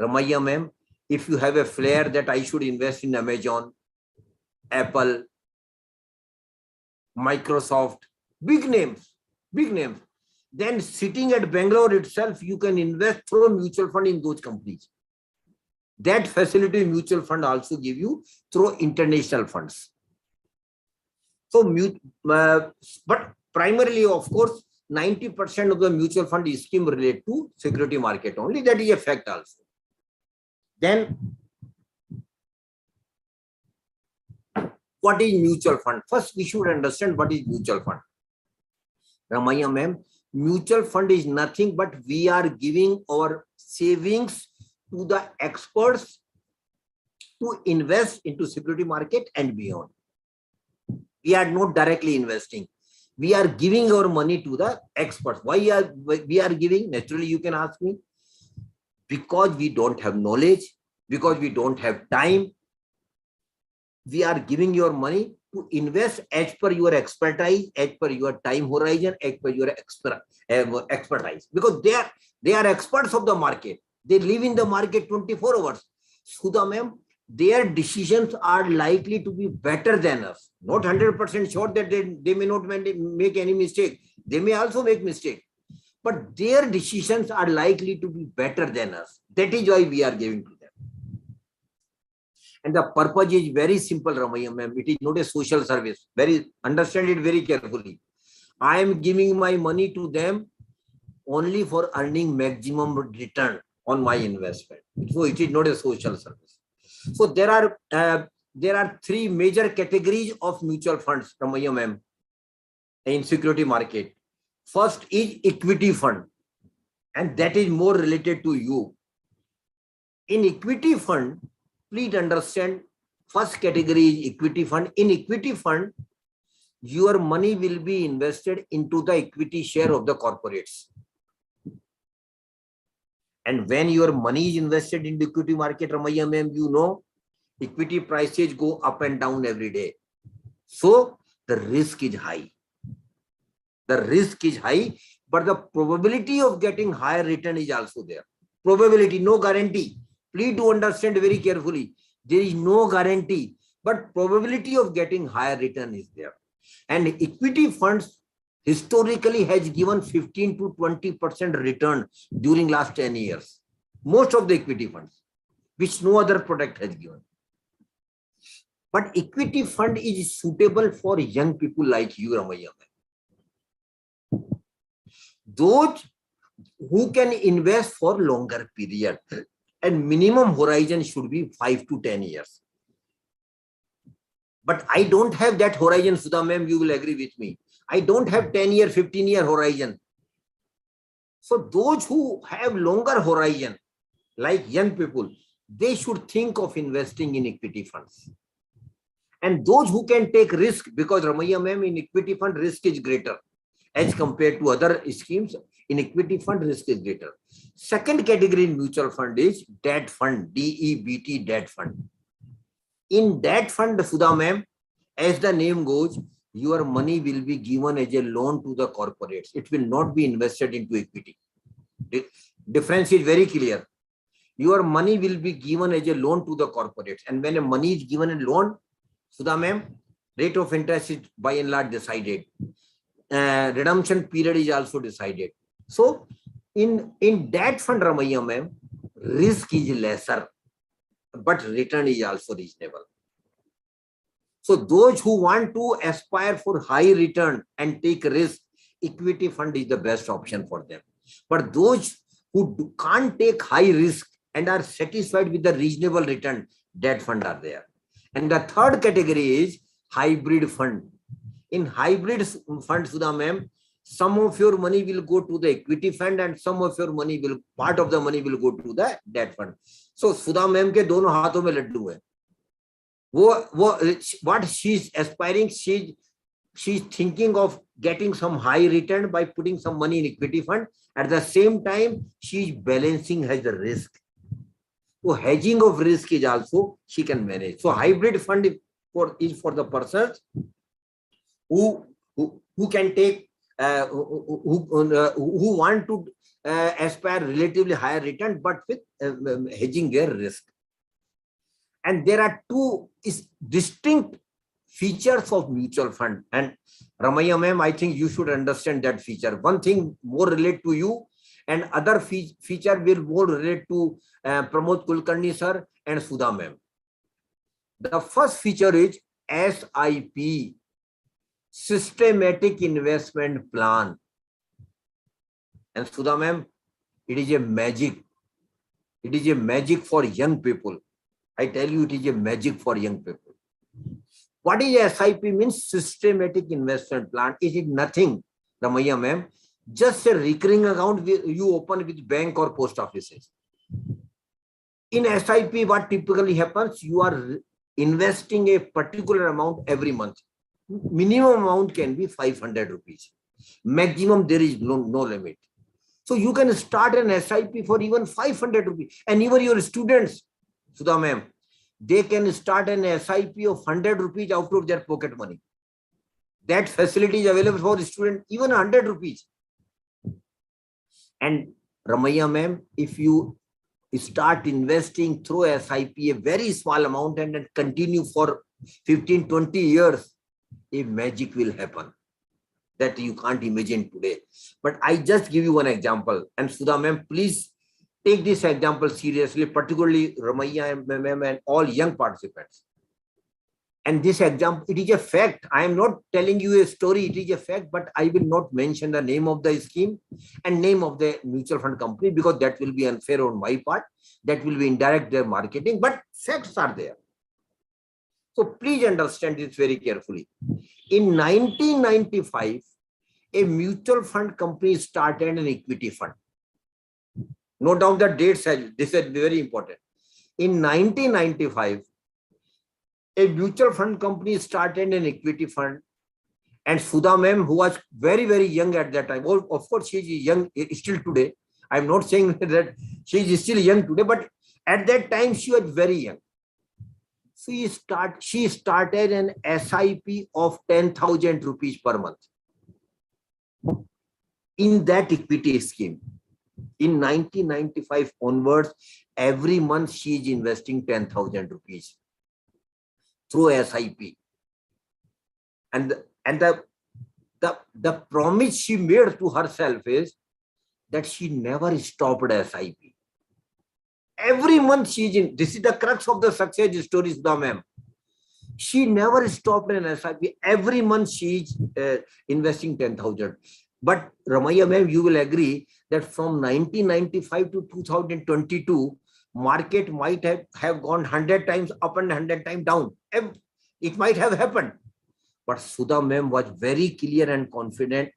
Ramaiya ma'am, if you have a flair that I should invest in Amazon, Apple, Microsoft, big names, then sitting at Bangalore itself, you can invest through a mutual fund in those companies. That facility mutual fund also give you through international funds. So, but primarily, of course, 90% of the mutual fund scheme relate to security market only. That is a fact also. Then, what is mutual fund? First, we should understand what is mutual fund. Ramaiah ma'am, mutual fund is nothing but we are giving our savings to the experts to invest into security market and beyond. We are not directly investing. We are giving our money to the experts. Why are we are giving? Naturally, you can ask me. Because we don't have knowledge, because we don't have time, we are giving your money to invest as per your expertise, as per your time horizon, as per your expertise. Because they are experts of the market. They live in the market 24 hours. Sudha ma'am, their decisions are likely to be better than us. Not 100% sure that they may not make any mistake. They may also make mistake. But their decisions are likely to be better than us. That is why we are giving to them. And the purpose is very simple, Ramaiah ma'am. It is not a social service. Understand it very carefully. I am giving my money to them only for earning maximum return on my investment. So it is not a social service. So there are three major categories of mutual funds, Ramaiah ma'am, in security market. First is equity fund, and that is more related to you. In equity fund, please understand, first category is equity fund. In equity fund, your money will be invested into the equity share of the corporates. And when your money is invested in the equity market, Ramaiah ma'am, you know, equity prices go up and down every day. So the risk is high. The risk is high, but the probability of getting higher return is also there. Probability, no guarantee. Please do understand very carefully. There is no guarantee, but probability of getting higher return is there. And equity funds historically has given 15 to 20% return during last 10 years. Most of the equity funds, which no other product has given. But equity fund is suitable for young people like you, Ramaiah. Those who can invest for longer period, and minimum horizon should be 5 to 10 years. But I don't have that horizon, Sudha ma'am, you will agree with me. I don't have 10-year, 15-year horizon. So those who have longer horizon, like young people, they should think of investing in equity funds. And those who can take risk, because Ramaiah ma'am, in equity fund, risk is greater. As compared to other schemes, in equity fund, risk is greater. Second category in mutual fund is debt fund, DEBT debt fund. In debt fund, Sudha ma'am, as the name goes, your money will be given as a loan to the corporates. It will not be invested into equity. The difference is very clear. Your money will be given as a loan to the corporates. And when a money is given a loan, Sudha ma'am, rate of interest is by and large decided. Redemption period is also decided. So in that fund, Ramaiah ma'am, risk is lesser, but return is also reasonable. So those who want to aspire for high return and take risk, equity fund is the best option for them. But those who can't take high risk and are satisfied with the reasonable return, debt fund are there. And the third category is hybrid fund. In hybrid fund, Sudha ma'am, some of your money will go to the equity fund and some of your money will, part of the money will go to the debt fund. So Sudha ma'am के दोनों हाथों में लड्डू है. What she's aspiring, she's thinking of getting some high return by putting some money in equity fund. At the same time, she's balancing her the risk. So hedging of risk is also she can manage. So hybrid fund is for the persons who can take who want to aspire relatively higher return, but with hedging their risk. And there are two distinct features of mutual fund. And Ramaiah ma'am, I think you should understand that feature. One thing more relate to you, and other feature will more relate to Pramod Kulkarni sir and Sudha ma'am. The first feature is SIP, Systematic Investment Plan. And Sudha ma'am, it is a magic. It is a magic for young people. I tell you, it is a magic for young people. What is SIP means? Systematic Investment Plan. It is nothing, Ramaiya ma'am, just a recurring account you open with bank or post offices. In SIP, what typically happens? You are investing a particular amount every month. Minimum amount can be 500 rupees. Maximum, there is no limit. So you can start an SIP for even 500 rupees. And even your students, Sudha ma'am, they can start an SIP of 100 rupees out of their pocket money. That facility is available for the student, even 100 rupees. And Ramaiya ma'am, if you start investing through SIP a very small amount and then continue for 15, 20 years, a magic will happen that you can't imagine today. But I just give you one example. And Sudha ma'am, please take this example seriously, particularly Ramaiya ma'am and all young participants. And this example, it is a fact. I am not telling you a story, it is a fact, but I will not mention the name of the scheme and name of the mutual fund company because that will be unfair on my part. That will be indirect their marketing, but facts are there. So please understand this very carefully. In 1995, a mutual fund company started an equity fund. Note down the dates, this is very important. In 1995, a mutual fund company started an equity fund, and Sudha ma'am, who was very, very young at that time, well, of course she is young still today. I'm not saying that she is still young today, but at that time she was very young. She started an SIP of 10,000 rupees per month in that equity scheme. In 1995 onwards, every month she is investing 10,000 rupees through SIP. And the promise she made to herself is that she never stopped SIP. Every month she is in, this is the crux of the success stories, Sudha ma'am. She never stopped an SIP. Every month she is investing 10,000. But Ramaiya ma'am, you will agree that from 1995 to 2022, market might have gone 100 times up and 100 times down. It might have happened. But Sudha ma'am was very clear and confident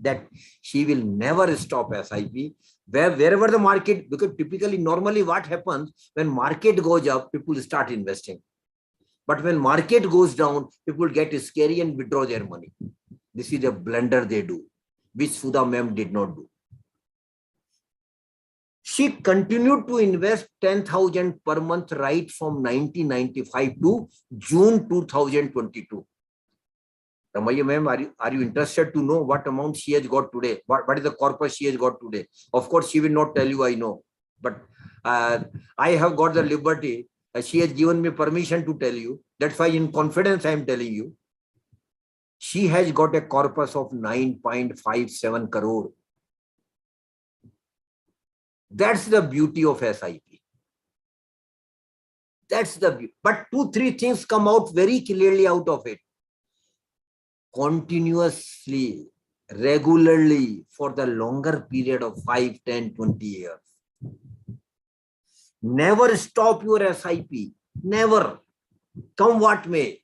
that she will never stop SIP. Wherever the market, because typically, normally what happens when market goes up, people start investing. But when market goes down, people get scary and withdraw their money. This is a blunder they do, which Sudha ma'am did not do. She continued to invest 10,000 per month right from 1995 to June 2022. Ramaiya ma'am, are you interested to know what amount she has got today? What is the corpus she has got today? Of course, she will not tell you, I know. But I have got the liberty. She has given me permission to tell you. That's why in confidence I am telling you. She has got a corpus of 9.57 crore. That's the beauty of SIP. That's the beauty. But 2-3 things come out very clearly out of it. Continuously, regularly, for the longer period of 5, 10, 20 years. Never stop your SIP. Never. Come what may.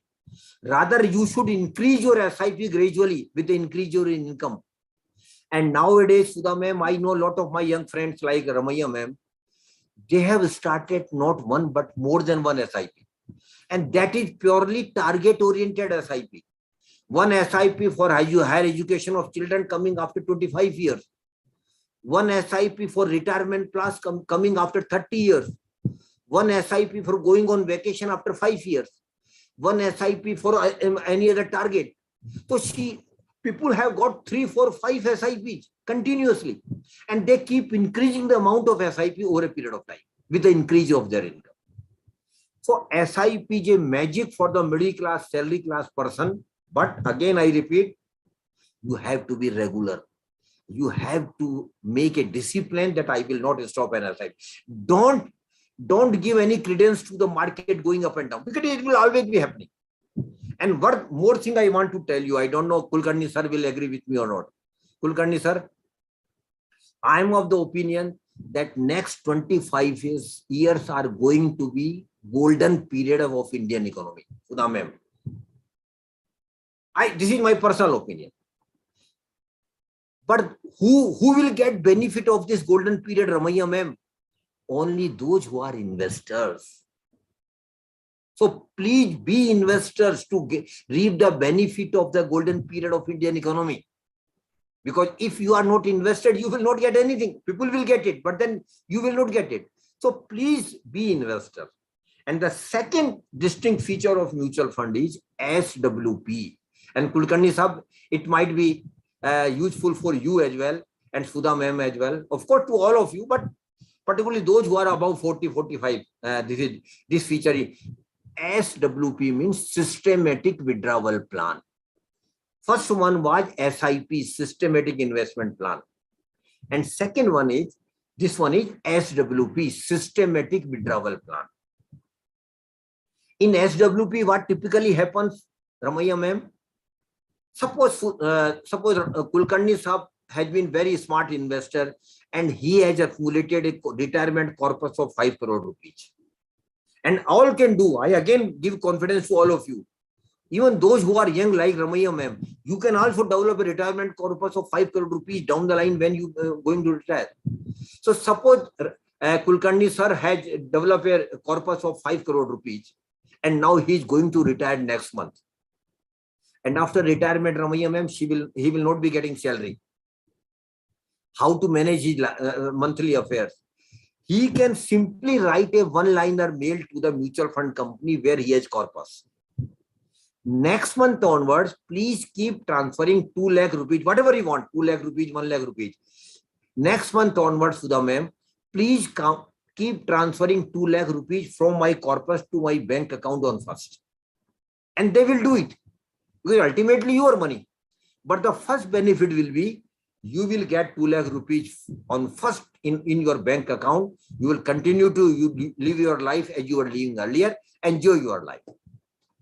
Rather, you should increase your SIP gradually with the increase your income. And nowadays, Sudha ma'am, I know a lot of my young friends like Ramaiya ma'am, they have started not one but more than one SIP. And that is purely target-oriented SIP. One SIP for higher education of children coming after 25 years. One SIP for retirement plus coming after 30 years. One SIP for going on vacation after 5 years. One SIP for any other target. So people have got 3, 4, 5 SIPs continuously. And they keep increasing the amount of SIP over a period of time with the increase of their income. So SIP is a magic for the middle class, salary class person. But again, I repeat, you have to be regular. You have to make a discipline that I will not stop an aside. Don't give any credence to the market going up and down, because it will always be happening. And one more thing I want to tell you, I don't know Kulkarni sir will agree with me or not. Kulkarni sir, I am of the opinion that next 25 years are going to be golden period of Indian economy. Sudha ma'am. This is my personal opinion. But who will get benefit of this golden period, Ramaiah ma'am? Only those who are investors. So please be investors to reap the benefit of the golden period of Indian economy. Because if you are not invested, you will not get anything. People will get it, but then you will not get it. So please be investor. And the second distinct feature of mutual fund is SWP. And Kulkarni Sahab, it might be useful for you as well, and Sudha ma'am as well. Of course, to all of you, but particularly those who are above 40, 45. This feature is SWP, means systematic withdrawal plan. First one was SIP, systematic investment plan. And second one is, this one is SWP, systematic withdrawal plan. In SWP, what typically happens, Ramaiah ma'am? Suppose Kulkarni Sahab has been very smart investor and he has accumulated a retirement corpus of 5 crore rupees. And all can do, I again give confidence to all of you. Even those who are young like Ramaiah ma'am, you can also develop a retirement corpus of 5 crore rupees down the line when you are going to retire. So suppose Kulkarni sir has developed a corpus of 5 crore rupees and now he is going to retire next month. And after retirement, Ramaiah ma'am, he will not be getting salary. How to manage his monthly affairs? He can simply write a one-liner mail to the mutual fund company where he has corpus. Next month onwards, please keep transferring 2 lakh rupees, whatever you want, 2 lakh rupees, 1 lakh rupees. Next month onwards, Sudha ma'am, please keep transferring 2 lakh rupees from my corpus to my bank account on first. And they will do it. Because ultimately your money. But the first benefit will be, you will get 2 lakh rupees on first in your bank account. You will continue to live your life as you were living earlier. Enjoy your life.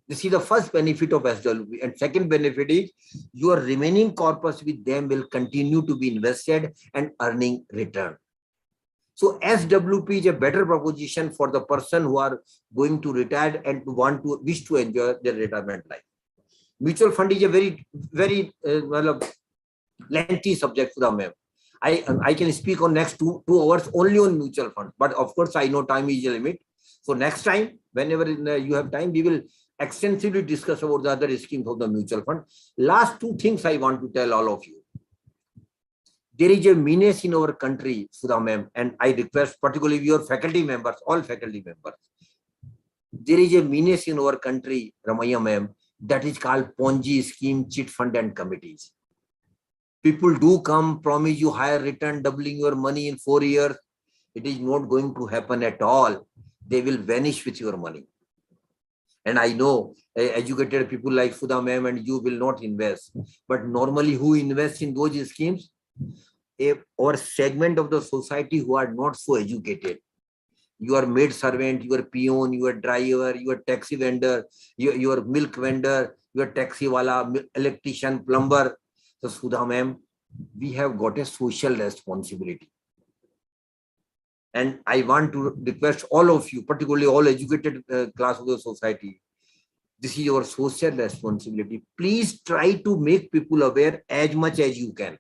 This is the first benefit of SWP. And second benefit is, your remaining corpus with them will continue to be invested and earning return. So SWP is a better proposition for the person who are going to retire and wish to enjoy their retirement life. Mutual fund is a very lengthy subject for the ma'am. I can speak on next two hours only on mutual fund, but of course I know time is a limit. So next time, whenever you have time, we will extensively discuss about the other schemes of the mutual fund. Last 2 things I want to tell all of you. There is a menace in our country, Sudha ma'am, and I request particularly your faculty members, all faculty members. There is a menace in our country, Ramaiah ma'am, that is called Ponzi scheme, cheat fund and committees. People do come, promise you higher return, doubling your money in 4 years. It is not going to happen at all. They will vanish with your money. And I know educated people like Sudha ma'am and you will not invest. But normally who invests in those schemes? Or segment of the society who are not so educated. Your maid servant, your peon, your driver, your taxi vendor, your milk vendor, your taxi wala, electrician, plumber. So Sudha ma'am, we have got a social responsibility. And I want to request all of you, particularly all educated class of the society, this is your social responsibility. Please try to make people aware as much as you can.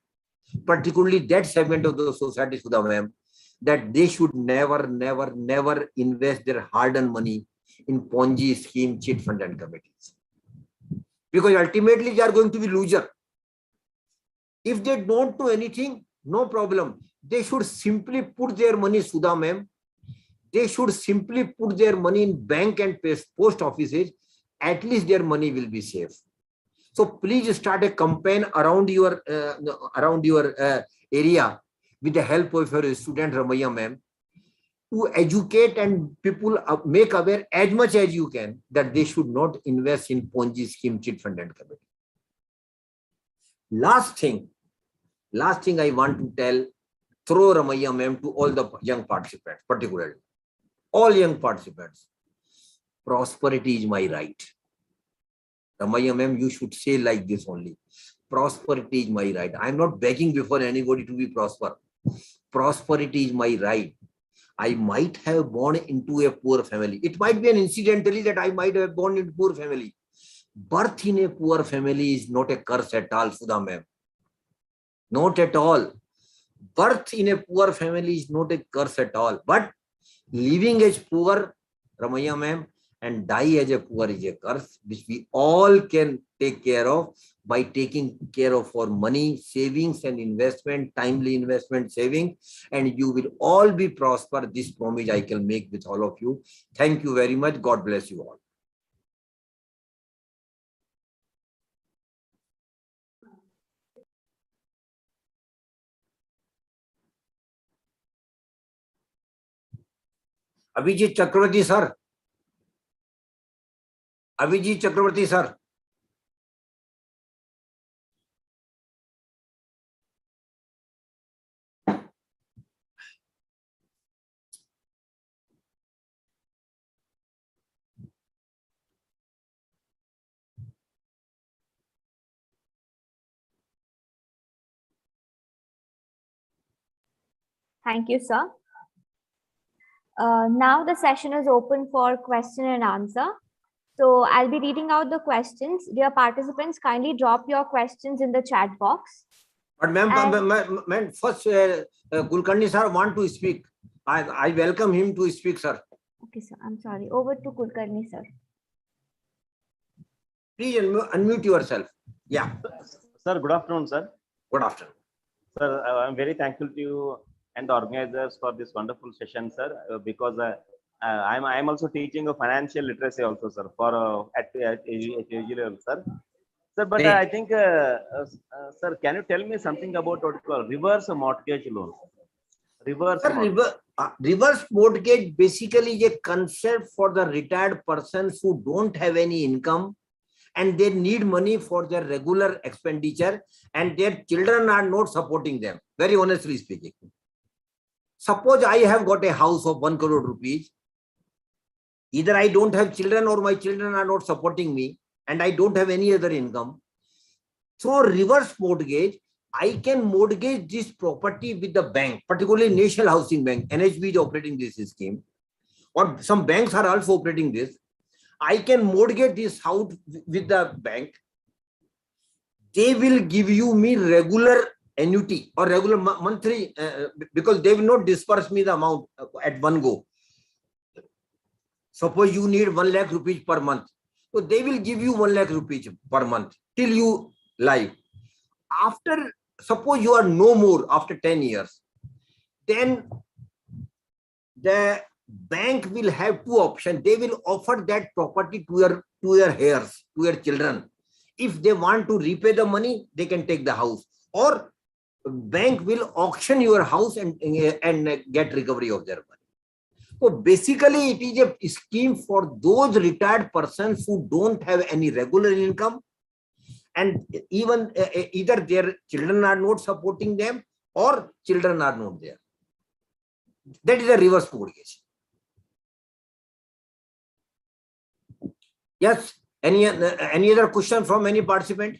Particularly that segment of the society, Sudha ma'am, that they should never invest their hard-earned money in Ponzi scheme, cheat fund and committees. Because ultimately they are going to be loser. If they don't do anything, no problem. They should simply put their money, Sudha ma'am, they should simply put their money in bank and post offices. At least their money will be safe. So please start a campaign around your area with the help of your student Ramaiah ma'am to educate and people make aware as much as you can that they should not invest in Ponzi scheme, cheat fund and committee. Last thing, Last thing I want to tell, through Ramaiya ma'am, to all the young participants, particularly all young participants, prosperity is my right. Ramaiya ma'am, you should say like this only. Prosperity is my right. I am not begging before anybody to be prosper. Prosperity is my right. I might have born into a poor family. It might be an incidentally that I might have born into poor family. Birth in a poor family is not a curse at all, Sudha ma'am. Not at all. Birth in a poor family is not a curse at all. But living as poor, Ramaiya ma'am, and die as a poor is a curse, which we all can take care of by taking care of our money, savings and investment, timely investment saving, and you will all be prosper. This promise I can make with all of you. Thank you very much. God bless you all. Abhijit Chakravarti sir. Abhijit Chakravarti sir. Thank you, sir. Now the session is open for question and answer. So I'll be reading out the questions. Dear participants, kindly drop your questions in the chat box. But ma'am, first Kulkarni sir want to speak. I welcome him to speak, sir. Okay, sir. I'm sorry. Over to Kulkarni, sir. Please unmute yourself. Yeah. Sir, good afternoon, sir. Good afternoon. Sir, I'm very thankful to you and the organizers for this wonderful session, sir, because I'm also teaching a financial literacy also, sir, for at AG level, sir. Sir, but I think, sir, can you tell me something about what you call reverse mortgage loan? Reverse mortgage basically is a concept for the retired persons who don't have any income and they need money for their regular expenditure and their children are not supporting them, very honestly speaking. Suppose I have got a house of 1 crore rupees. Either I don't have children or my children are not supporting me and I don't have any other income. Through reverse mortgage, I can mortgage this property with the bank, particularly National Housing Bank. NHB is operating this scheme, or some banks are also operating this. I can mortgage this house with the bank. They will give you me regular annuity or regular monthly because they will not disperse me the amount at one go. Suppose you need 1 lakh rupees per month. So they will give you 1 lakh rupees per month till you live. After, suppose you are no more after 10 years, then the bank will have two options. They will offer that property to your heirs, to your children. If they want to repay the money, they can take the house, or bank will auction your house and get recovery of their money. So basically, it is a scheme for those retired persons who don't have any regular income, and even either their children are not supporting them or children are not there. That is a reverse mortgage. Yes. Any other question from any participant?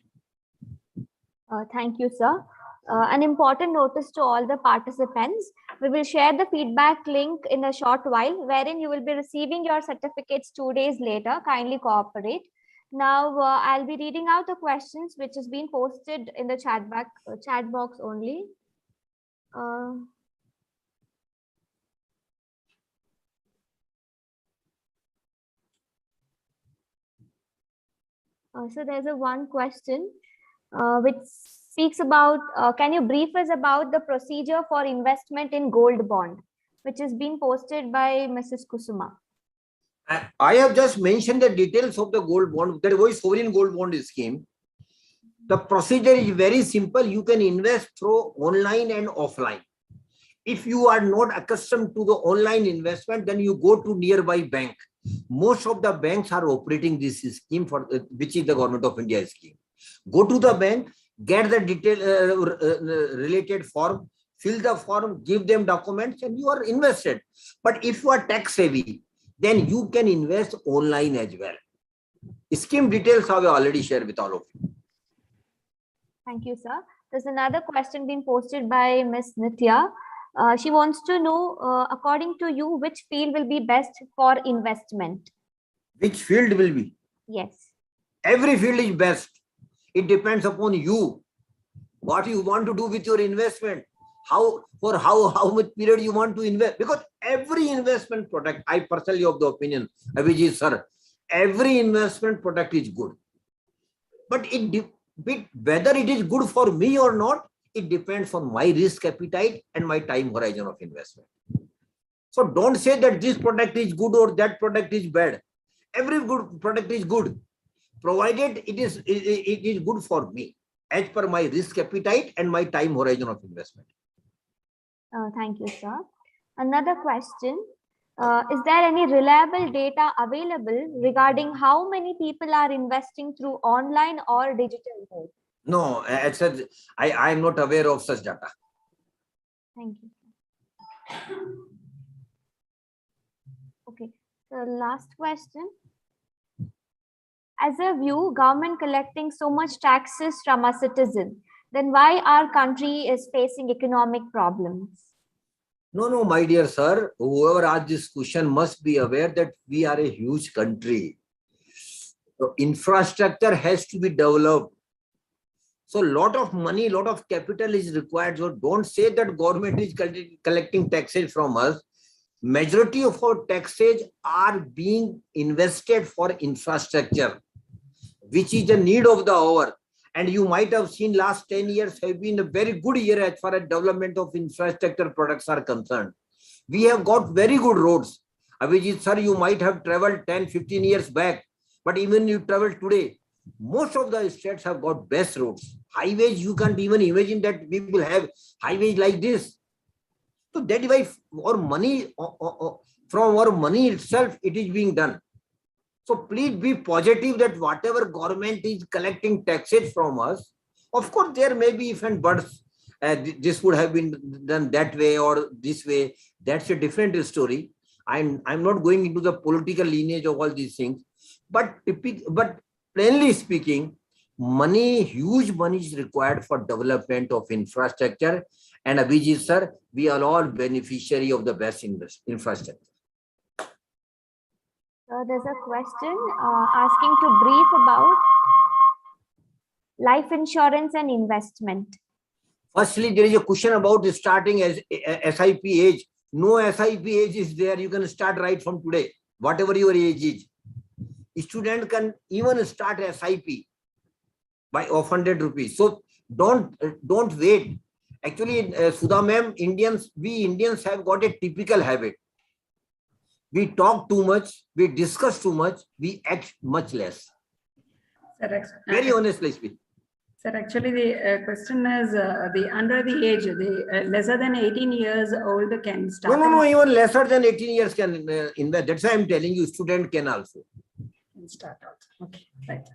Thank you, sir. An important notice to all the participants. We will share the feedback link in a short while, wherein you will be receiving your certificates 2 days later. Kindly cooperate. Now, I'll be reading out the questions which has been posted in the chat box only. So there's one question which speaks about, can you brief us about the procedure for investment in gold bond, which is being posted by Mrs. Kusuma. I have just mentioned the details of the gold bond. That was sovereign gold bond scheme. The procedure is very simple. You can invest through online and offline. If you are not accustomed to the online investment, then you go to nearby bank. Most of the banks are operating this scheme, for which is the Government of India scheme. Go to the bank, get the detail related form, fill the form, give them documents, and you are invested. But if you are tax savvy, then you can invest online as well. Scheme details I have already shared with all of you. Thank you, sir. There's another question being posted by Ms. Nitya. She wants to know, according to you, which field will be best for investment? Which field will be? Yes. Every field is best. It depends upon you. What you want to do with your investment. How much period you want to invest. Because every investment product, I personally of the opinion, Abhijit sir, every investment product is good. But whether it is good for me or not, it depends on my risk appetite and my time horizon of investment. So don't say that this product is good or that product is bad. Every good product is good, provided it is good for me as per my risk appetite and my time horizon of investment. Thank you, sir. Another question. Is there any reliable data available regarding how many people are investing through online or digital mode? No, as said, I am not aware of such data. Thank you. Okay, so last question. As a view, government collecting so much taxes from a citizen, then why our country is facing economic problems? No, my dear sir, whoever asked this question must be aware that we are a huge country. So infrastructure has to be developed. So lot of money, lot of capital is required. So don't say that government is collecting taxes from us. Majority of our taxes are being invested for infrastructure, which is the need of the hour. And you might have seen last 10 years have been a very good year as far as development of infrastructure products are concerned. We have got very good roads. Abhijit sir, you might have traveled 10, 15 years back, but even you travel today, most of the states have got best roads. Highways, you can't even imagine that we will have highways like this. So that is why our money, from our money itself, it is being done. So please be positive that whatever government is collecting taxes from us, of course, there may be if and buts. This would have been done that way or this way. That's a different story. I'm not going into the political lineage of all these things. But plainly speaking, money, huge money is required for development of infrastructure. And Abhijit sir, we are all beneficiary of the best infrastructure. So there's a question asking to brief about life insurance and investment. Firstly, there is a question about starting as SIP age. No SIP age is there. You can start right from today, whatever your age is. Student can even start SIP by of 100 rupees. So don't wait. Actually, Sudha ma'am, we Indians have got a typical habit. We talk too much, we discuss too much, we act much less. Very honestly speaking. Sir, actually, the question is the under the age, the lesser than 18 years old can start. No, even lesser than 18 years can invest. That's why I'm telling you, student can also. Can start out. Okay, right.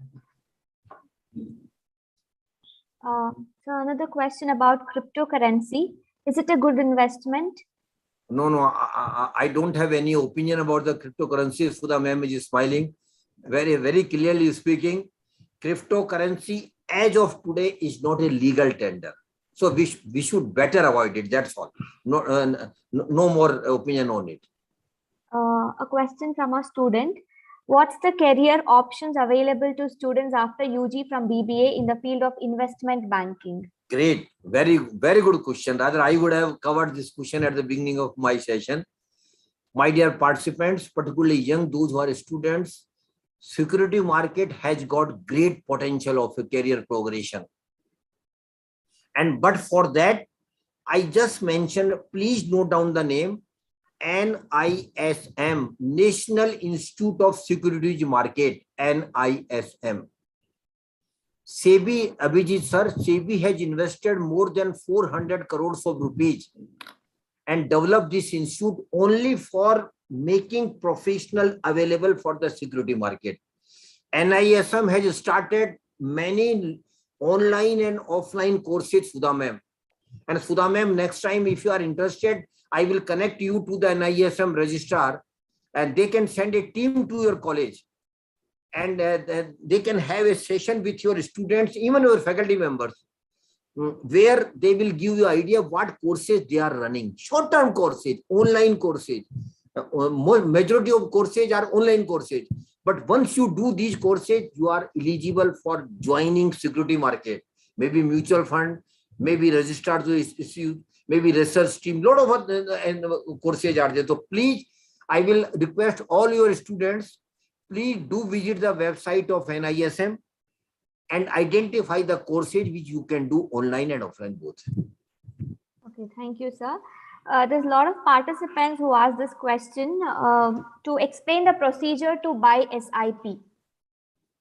So another question about cryptocurrency. Is it a good investment? No, I don't have any opinion about the cryptocurrency. Sudha ma'am is smiling. Very, very clearly speaking, cryptocurrency as of today is not a legal tender. So we should better avoid it. That's all. No more opinion on it. A question from a student. What's the career options available to students after UG from BBA in the field of investment banking? Great. Very, very good question. Rather, I would have covered this question at the beginning of my session. My dear participants, particularly young, those who are students, security market has got great potential of a career progression. But for that, I just mentioned, please note down the name, NISM, National Institute of Securities Market, NISM. SEBI, Abhijit sir, SEBI has invested more than 400 crores of rupees and developed this institute only for making professional available for the security market. NISM has started many online and offline courses, Sudha ma'am. And Sudha ma'am, next time, if you are interested, I will connect you to the NISM registrar, and they can send a team to your college, and they can have a session with your students, even your faculty members, where they will give you idea what courses they are running. Short-term courses, online courses. Majority of courses are online courses. But once you do these courses, you are eligible for joining security market, maybe mutual fund, maybe registered to issue, maybe research team. Lot of courses are there. So please, I will request all your students, please do visit the website of NISM and identify the courses which you can do online and offline both. Okay, thank you, sir. There's a lot of participants who asked this question to explain the procedure to buy SIP.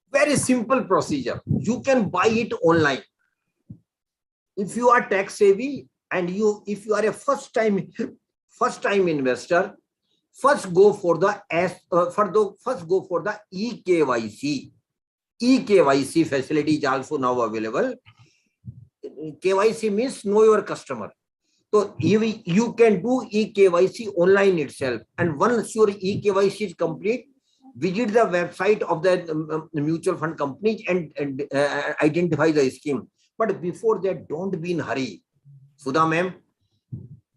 Very simple procedure. You can buy it online. If you are tax savvy and if you are a first time investor, first go for the eKYC. eKYC facility is also now available. KYC means know your customer. So you can do eKYC online itself. And once your eKYC is complete, visit the website of the mutual fund company and identify the scheme. But before that, don't be in hurry. Sudha ma'am,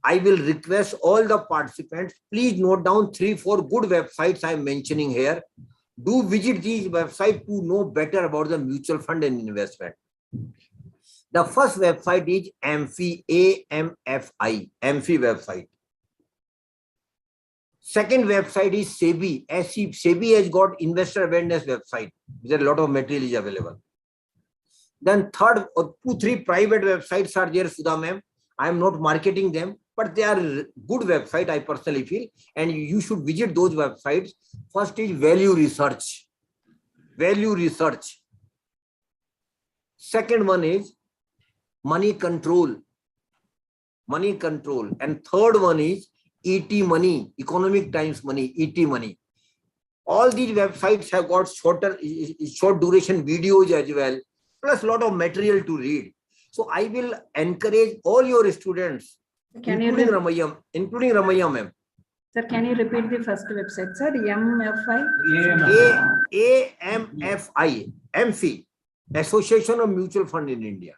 I will request all the participants, please note down 3-4 good websites I am mentioning here. Do visit these websites to know better about the mutual fund and investment. The first website is Amfi, AMFI, Amfi website. Second website is SEBI. SEBI has got investor awareness website. There are a lot of material is available. Then third, 2-3 private websites are there, Sudha ma'am. I am not marketing them, but they are good website, I personally feel, and you should visit those websites. First is Value Research. Value Research. Second one is Money Control. Money Control. And third one is ET Money, Economic Times Money, ET Money. All these websites have got short duration videos as well, plus a lot of material to read. So I will encourage all your students, including Ramaya ma'am. Sir, can you repeat the first website, sir? AMFI, Amfi, Association of Mutual Fund in India.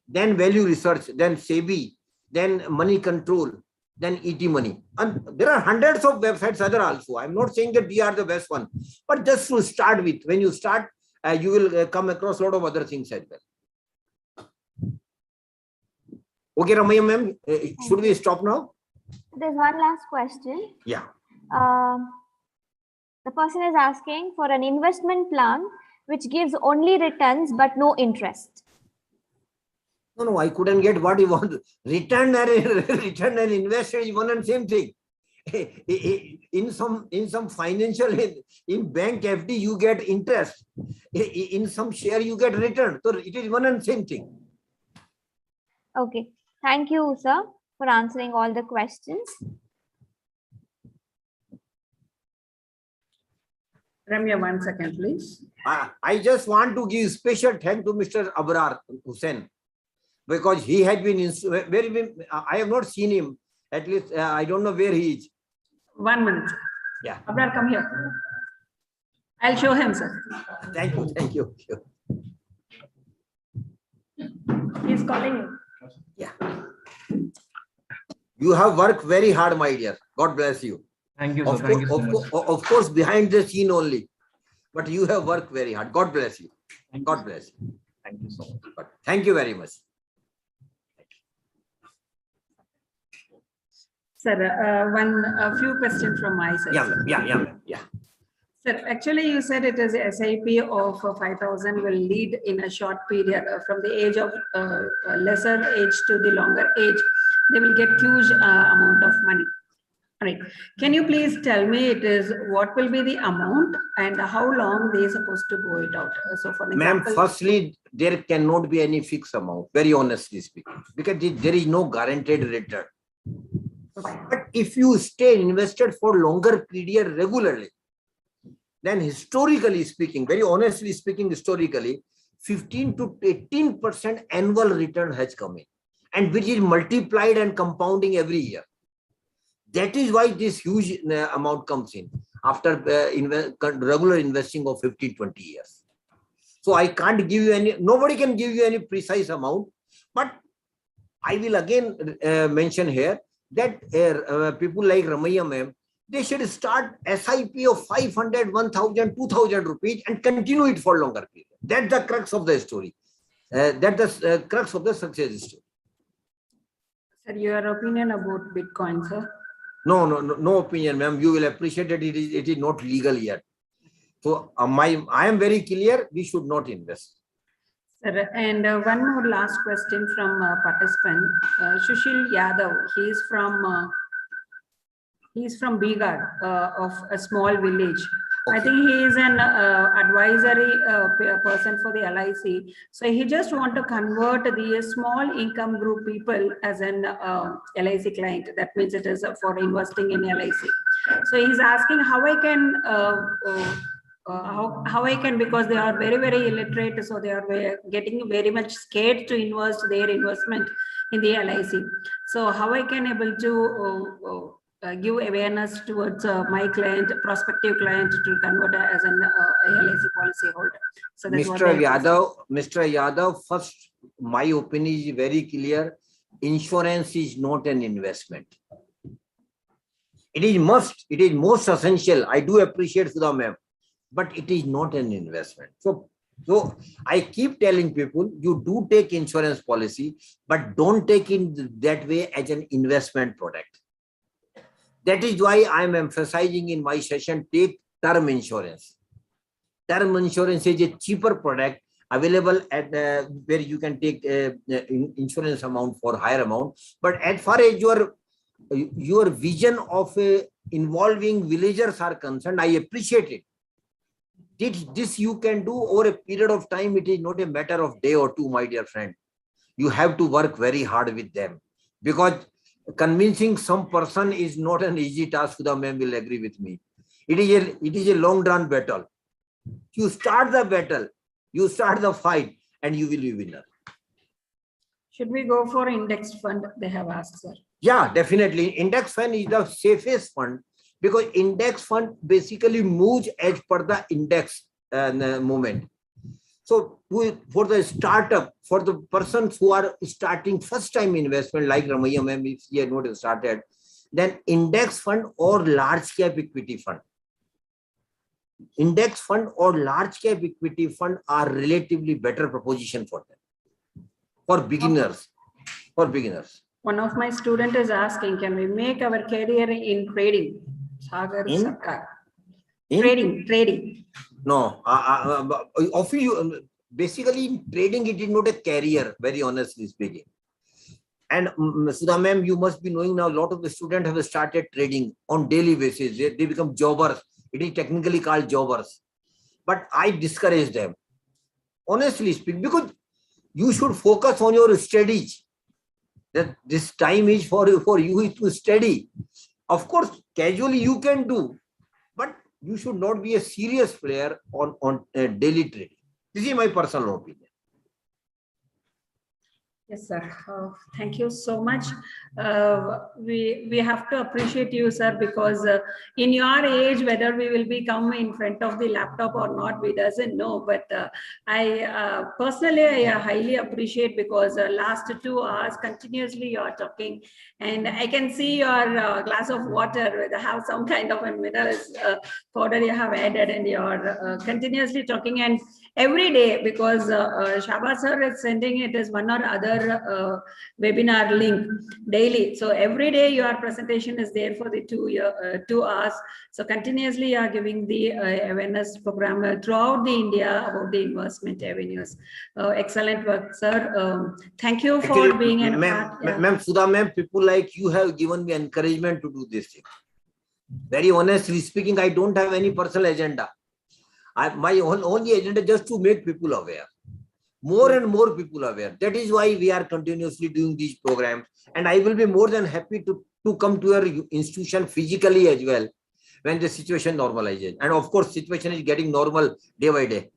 Then Value Research, then SEBI, then Money Control, then ET Money. And there are hundreds of websites other also. I'm not saying that we are the best one, but just to start with, when you start, you will come across a lot of other things as well. Okay, Ramaya ma'am, should we stop now? There's one last question. Yeah. The person is asking for an investment plan which gives only returns but no interest. No, I couldn't get what you want. Return and investment is one and same thing. In some financial, in bank FD you get interest. In some share you get return. So it is one and same thing. Okay. Thank you, sir, for answering all the questions. Ramya, 1 second, please. I just want to give special thanks to Mr. Abrar Hussain, because he had been I have not seen him. At least I don't know where he is. 1 minute. Yeah. Abrar, come here. I'll show him, sir. Thank you. He's calling you. Yeah. You have worked very hard, my dear. God bless you. Thank you, sir. Of course, behind the scene only, but you have worked very hard. God bless you. God bless you. Thank you so much. Thank you very much. Sir, a few questions from my side. Yeah. Sir, actually you said it is a SIP of 5,000 will lead in a short period from the age of lesser age to the longer age. They will get huge amount of money. All right. Can you please tell me what will be the amount and how long they are supposed to go it out? So for example, ma'am, firstly, there cannot be any fixed amount, very honestly speaking, because there is no guaranteed return. Okay. But if you stay invested for longer period regularly, then historically speaking, very honestly speaking, historically, 15 to 18% annual return has come in, and which is multiplied and compounding every year. That is why this huge amount comes in after regular investing of 15-20 years. So I can't give you any, nobody can give you any precise amount, but I will again mention here that people like Ramaiah ma'am, they should start SIP of 500, 1,000, 2,000 rupees and continue it for longer period. That's the crux of the story. That's the crux of the success story. Sir, your opinion about Bitcoin, sir? No opinion, ma'am. You will appreciate that it is not legal yet. So I am very clear. We should not invest. Sir, and one more last question from participant, Sushil Yadav. He's from Bihar, of a small village. Okay. I think he is an advisory person for the LIC. So he just want to convert the small income group people as an LIC client. That means it is for investing in LIC. So he's asking how I can, how I can, because they are very, very illiterate. So they are getting very much scared to invest their investment in the LIC. So how I can able to give awareness towards my client, prospective client, to convert as an LIC policy holder. So that's Mr. Yadav, first, my opinion is very clear. Insurance is not an investment. It is most essential. I do appreciate Sudha ma'am, but it is not an investment. So I keep telling people, you do take insurance policy, but don't take it that way as an investment product. That is why I am emphasizing in my session, take term insurance. Term insurance is a cheaper product available at where you can take insurance amount for higher amount. But as far as your vision of involving villagers are concerned, I appreciate it. This you can do over a period of time. It is not a matter of day or two, my dear friend. You have to work very hard with them, because convincing some person is not an easy task. The ma'am will agree with me. It is a long run battle. You start the battle, you start the fight, and you will be winner. Should we go for index fund? They have asked, sir. Yeah, definitely. Index fund is the safest fund, because index fund basically moves as per the index movement. So for the startup, for the persons who are starting first time investment, like Ramaiah ma'am, if he had not started, then index fund or large cap equity fund. Index fund or large cap equity fund are relatively better proposition for them. For beginners. One of my students is asking, can we make our career in trading? Sagar Sarkar. Trading. No, basically in trading, it is not a career, very honestly speaking. And Sudha ma'am, you must be knowing now, a lot of the students have started trading on daily basis. They become jobbers. It is technically called jobbers. But I discourage them, honestly speaking, because you should focus on your studies. That this time is for you to study. Of course, casually you can do, but you should not be a serious player on daily trading. This is my personal opinion. Yes, sir. Thank you so much. We have to appreciate you, sir, because in your age, whether we will become in front of the laptop or not, we doesn't know. But I personally, I highly appreciate, because last 2 hours continuously you are talking, and I can see your glass of water with have some kind of a minerals powder you have added, and you are continuously talking. And every day, because Shaba sir is sending it as one or other webinar link daily. So every day your presentation is there for the 2 hours. So continuously you are giving the awareness program throughout the India about the investment avenues. Excellent work, sir. Thank you for being an Ma'am Sudha ma'am, people like you have given me encouragement to do this thing. Very honestly speaking, I don't have any personal agenda. My only agenda is just to make people aware. More and more people aware. That is why we are continuously doing these programs. And I will be more than happy to come to your institution physically as well when the situation normalizes. And of course, situation is getting normal day by day.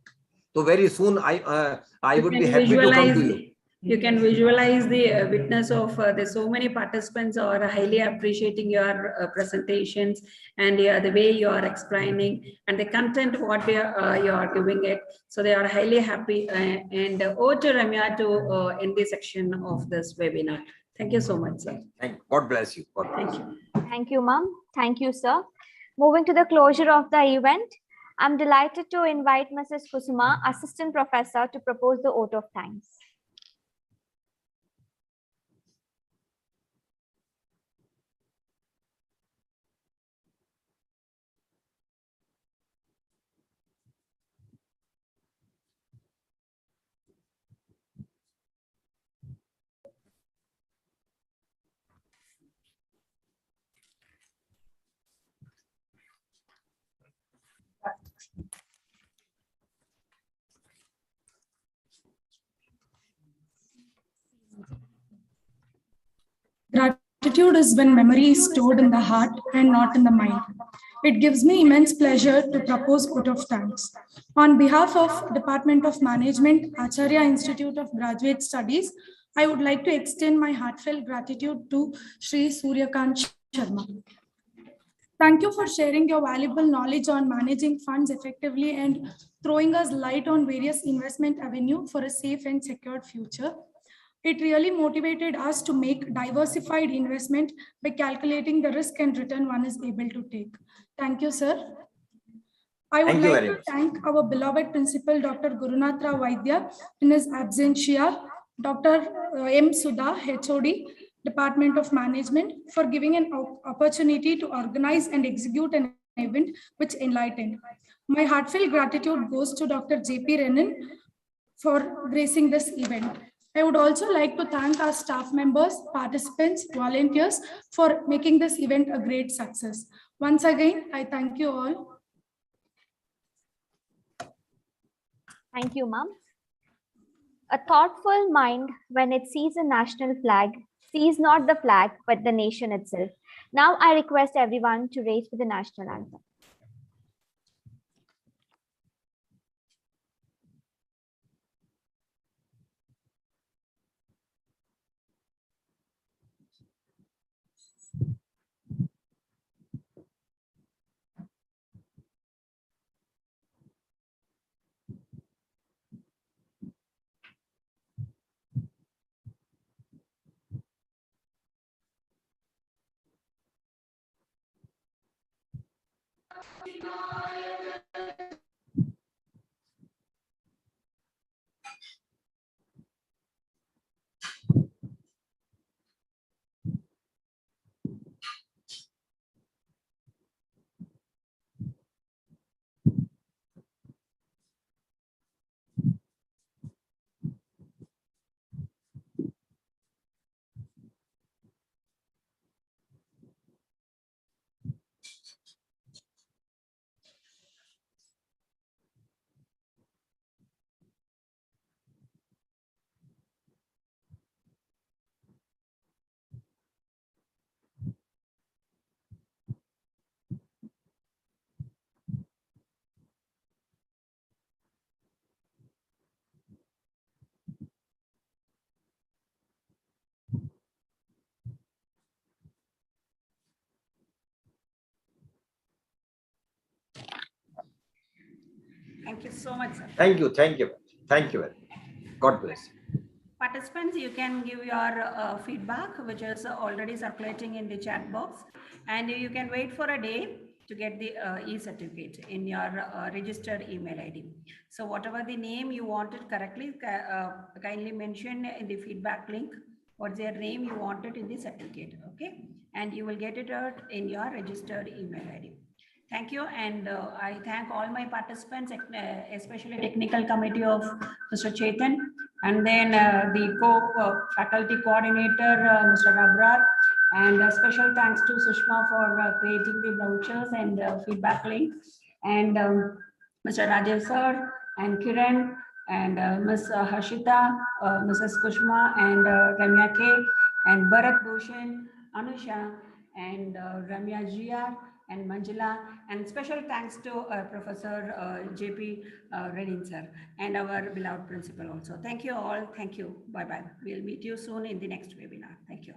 So very soon I would be happy to come to you. You can visualize the witness of the so many participants are highly appreciating your presentations and the way you are explaining and the content what you are giving it. So they are highly happy and over to Ramya to end the section of this webinar. Thank you so much, sir. God bless you. God bless Thank you. Thank you, ma'am. Thank you, sir. Moving to the closure of the event, I'm delighted to invite Mrs. Kusuma, Assistant Professor, to propose the vote of thanks. Gratitude is when memory is stored in the heart and not in the mind. It gives me immense pleasure to propose vote of thanks. On behalf of Department of Management, Acharaya Institute of Graduate Studies, I would like to extend my heartfelt gratitude to Shri Surya Sharma. Thank you for sharing your valuable knowledge on managing funds effectively and throwing us light on various investment avenues for a safe and secured future. It really motivated us to make diversified investment by calculating the risk and return one is able to take. Thank you, sir. I would like to thank our beloved principal, Dr. Gurunatra Vaidya, in his absentia, Dr. M. Sudha, HOD, Department of Management, for giving an opportunity to organize and execute an event which enlightened. My heartfelt gratitude goes to Dr. J.P. Renan for gracing this event. I would also like to thank our staff members, participants, volunteers for making this event a great success. Once again, I thank you all. Thank you, ma'am. A thoughtful mind, when it sees a national flag, sees not the flag, but the nation itself. Now I request everyone to raise for the national anthem. Thank you so much, sir. Thank you. Thank you. Thank you very much. God bless you. Participants, you can give your feedback, which is already circulating in the chat box, and you can wait for a day to get the e-certificate in your registered email ID. So whatever the name you wanted correctly, kindly mention in the feedback link what's your name you wanted in the certificate, okay? And you will get it out in your registered email ID. Thank you, and I thank all my participants, especially technical committee of Mr. Chetan, and then the co-faculty coordinator, Mr. Abrar, and special thanks to Sushma for creating the vouchers and feedback link, and Mr. Rajev sir, and Kiran, and Ms. Harshita, Mrs. Kushma, and Ramya K, and Bharat Bhushan, Anusha, and Ramya GR, and Manjula, and special thanks to Professor J.P. Redin sir and our beloved principal also. Thank you all. Thank you. Bye-bye. We'll meet you soon in the next webinar. Thank you.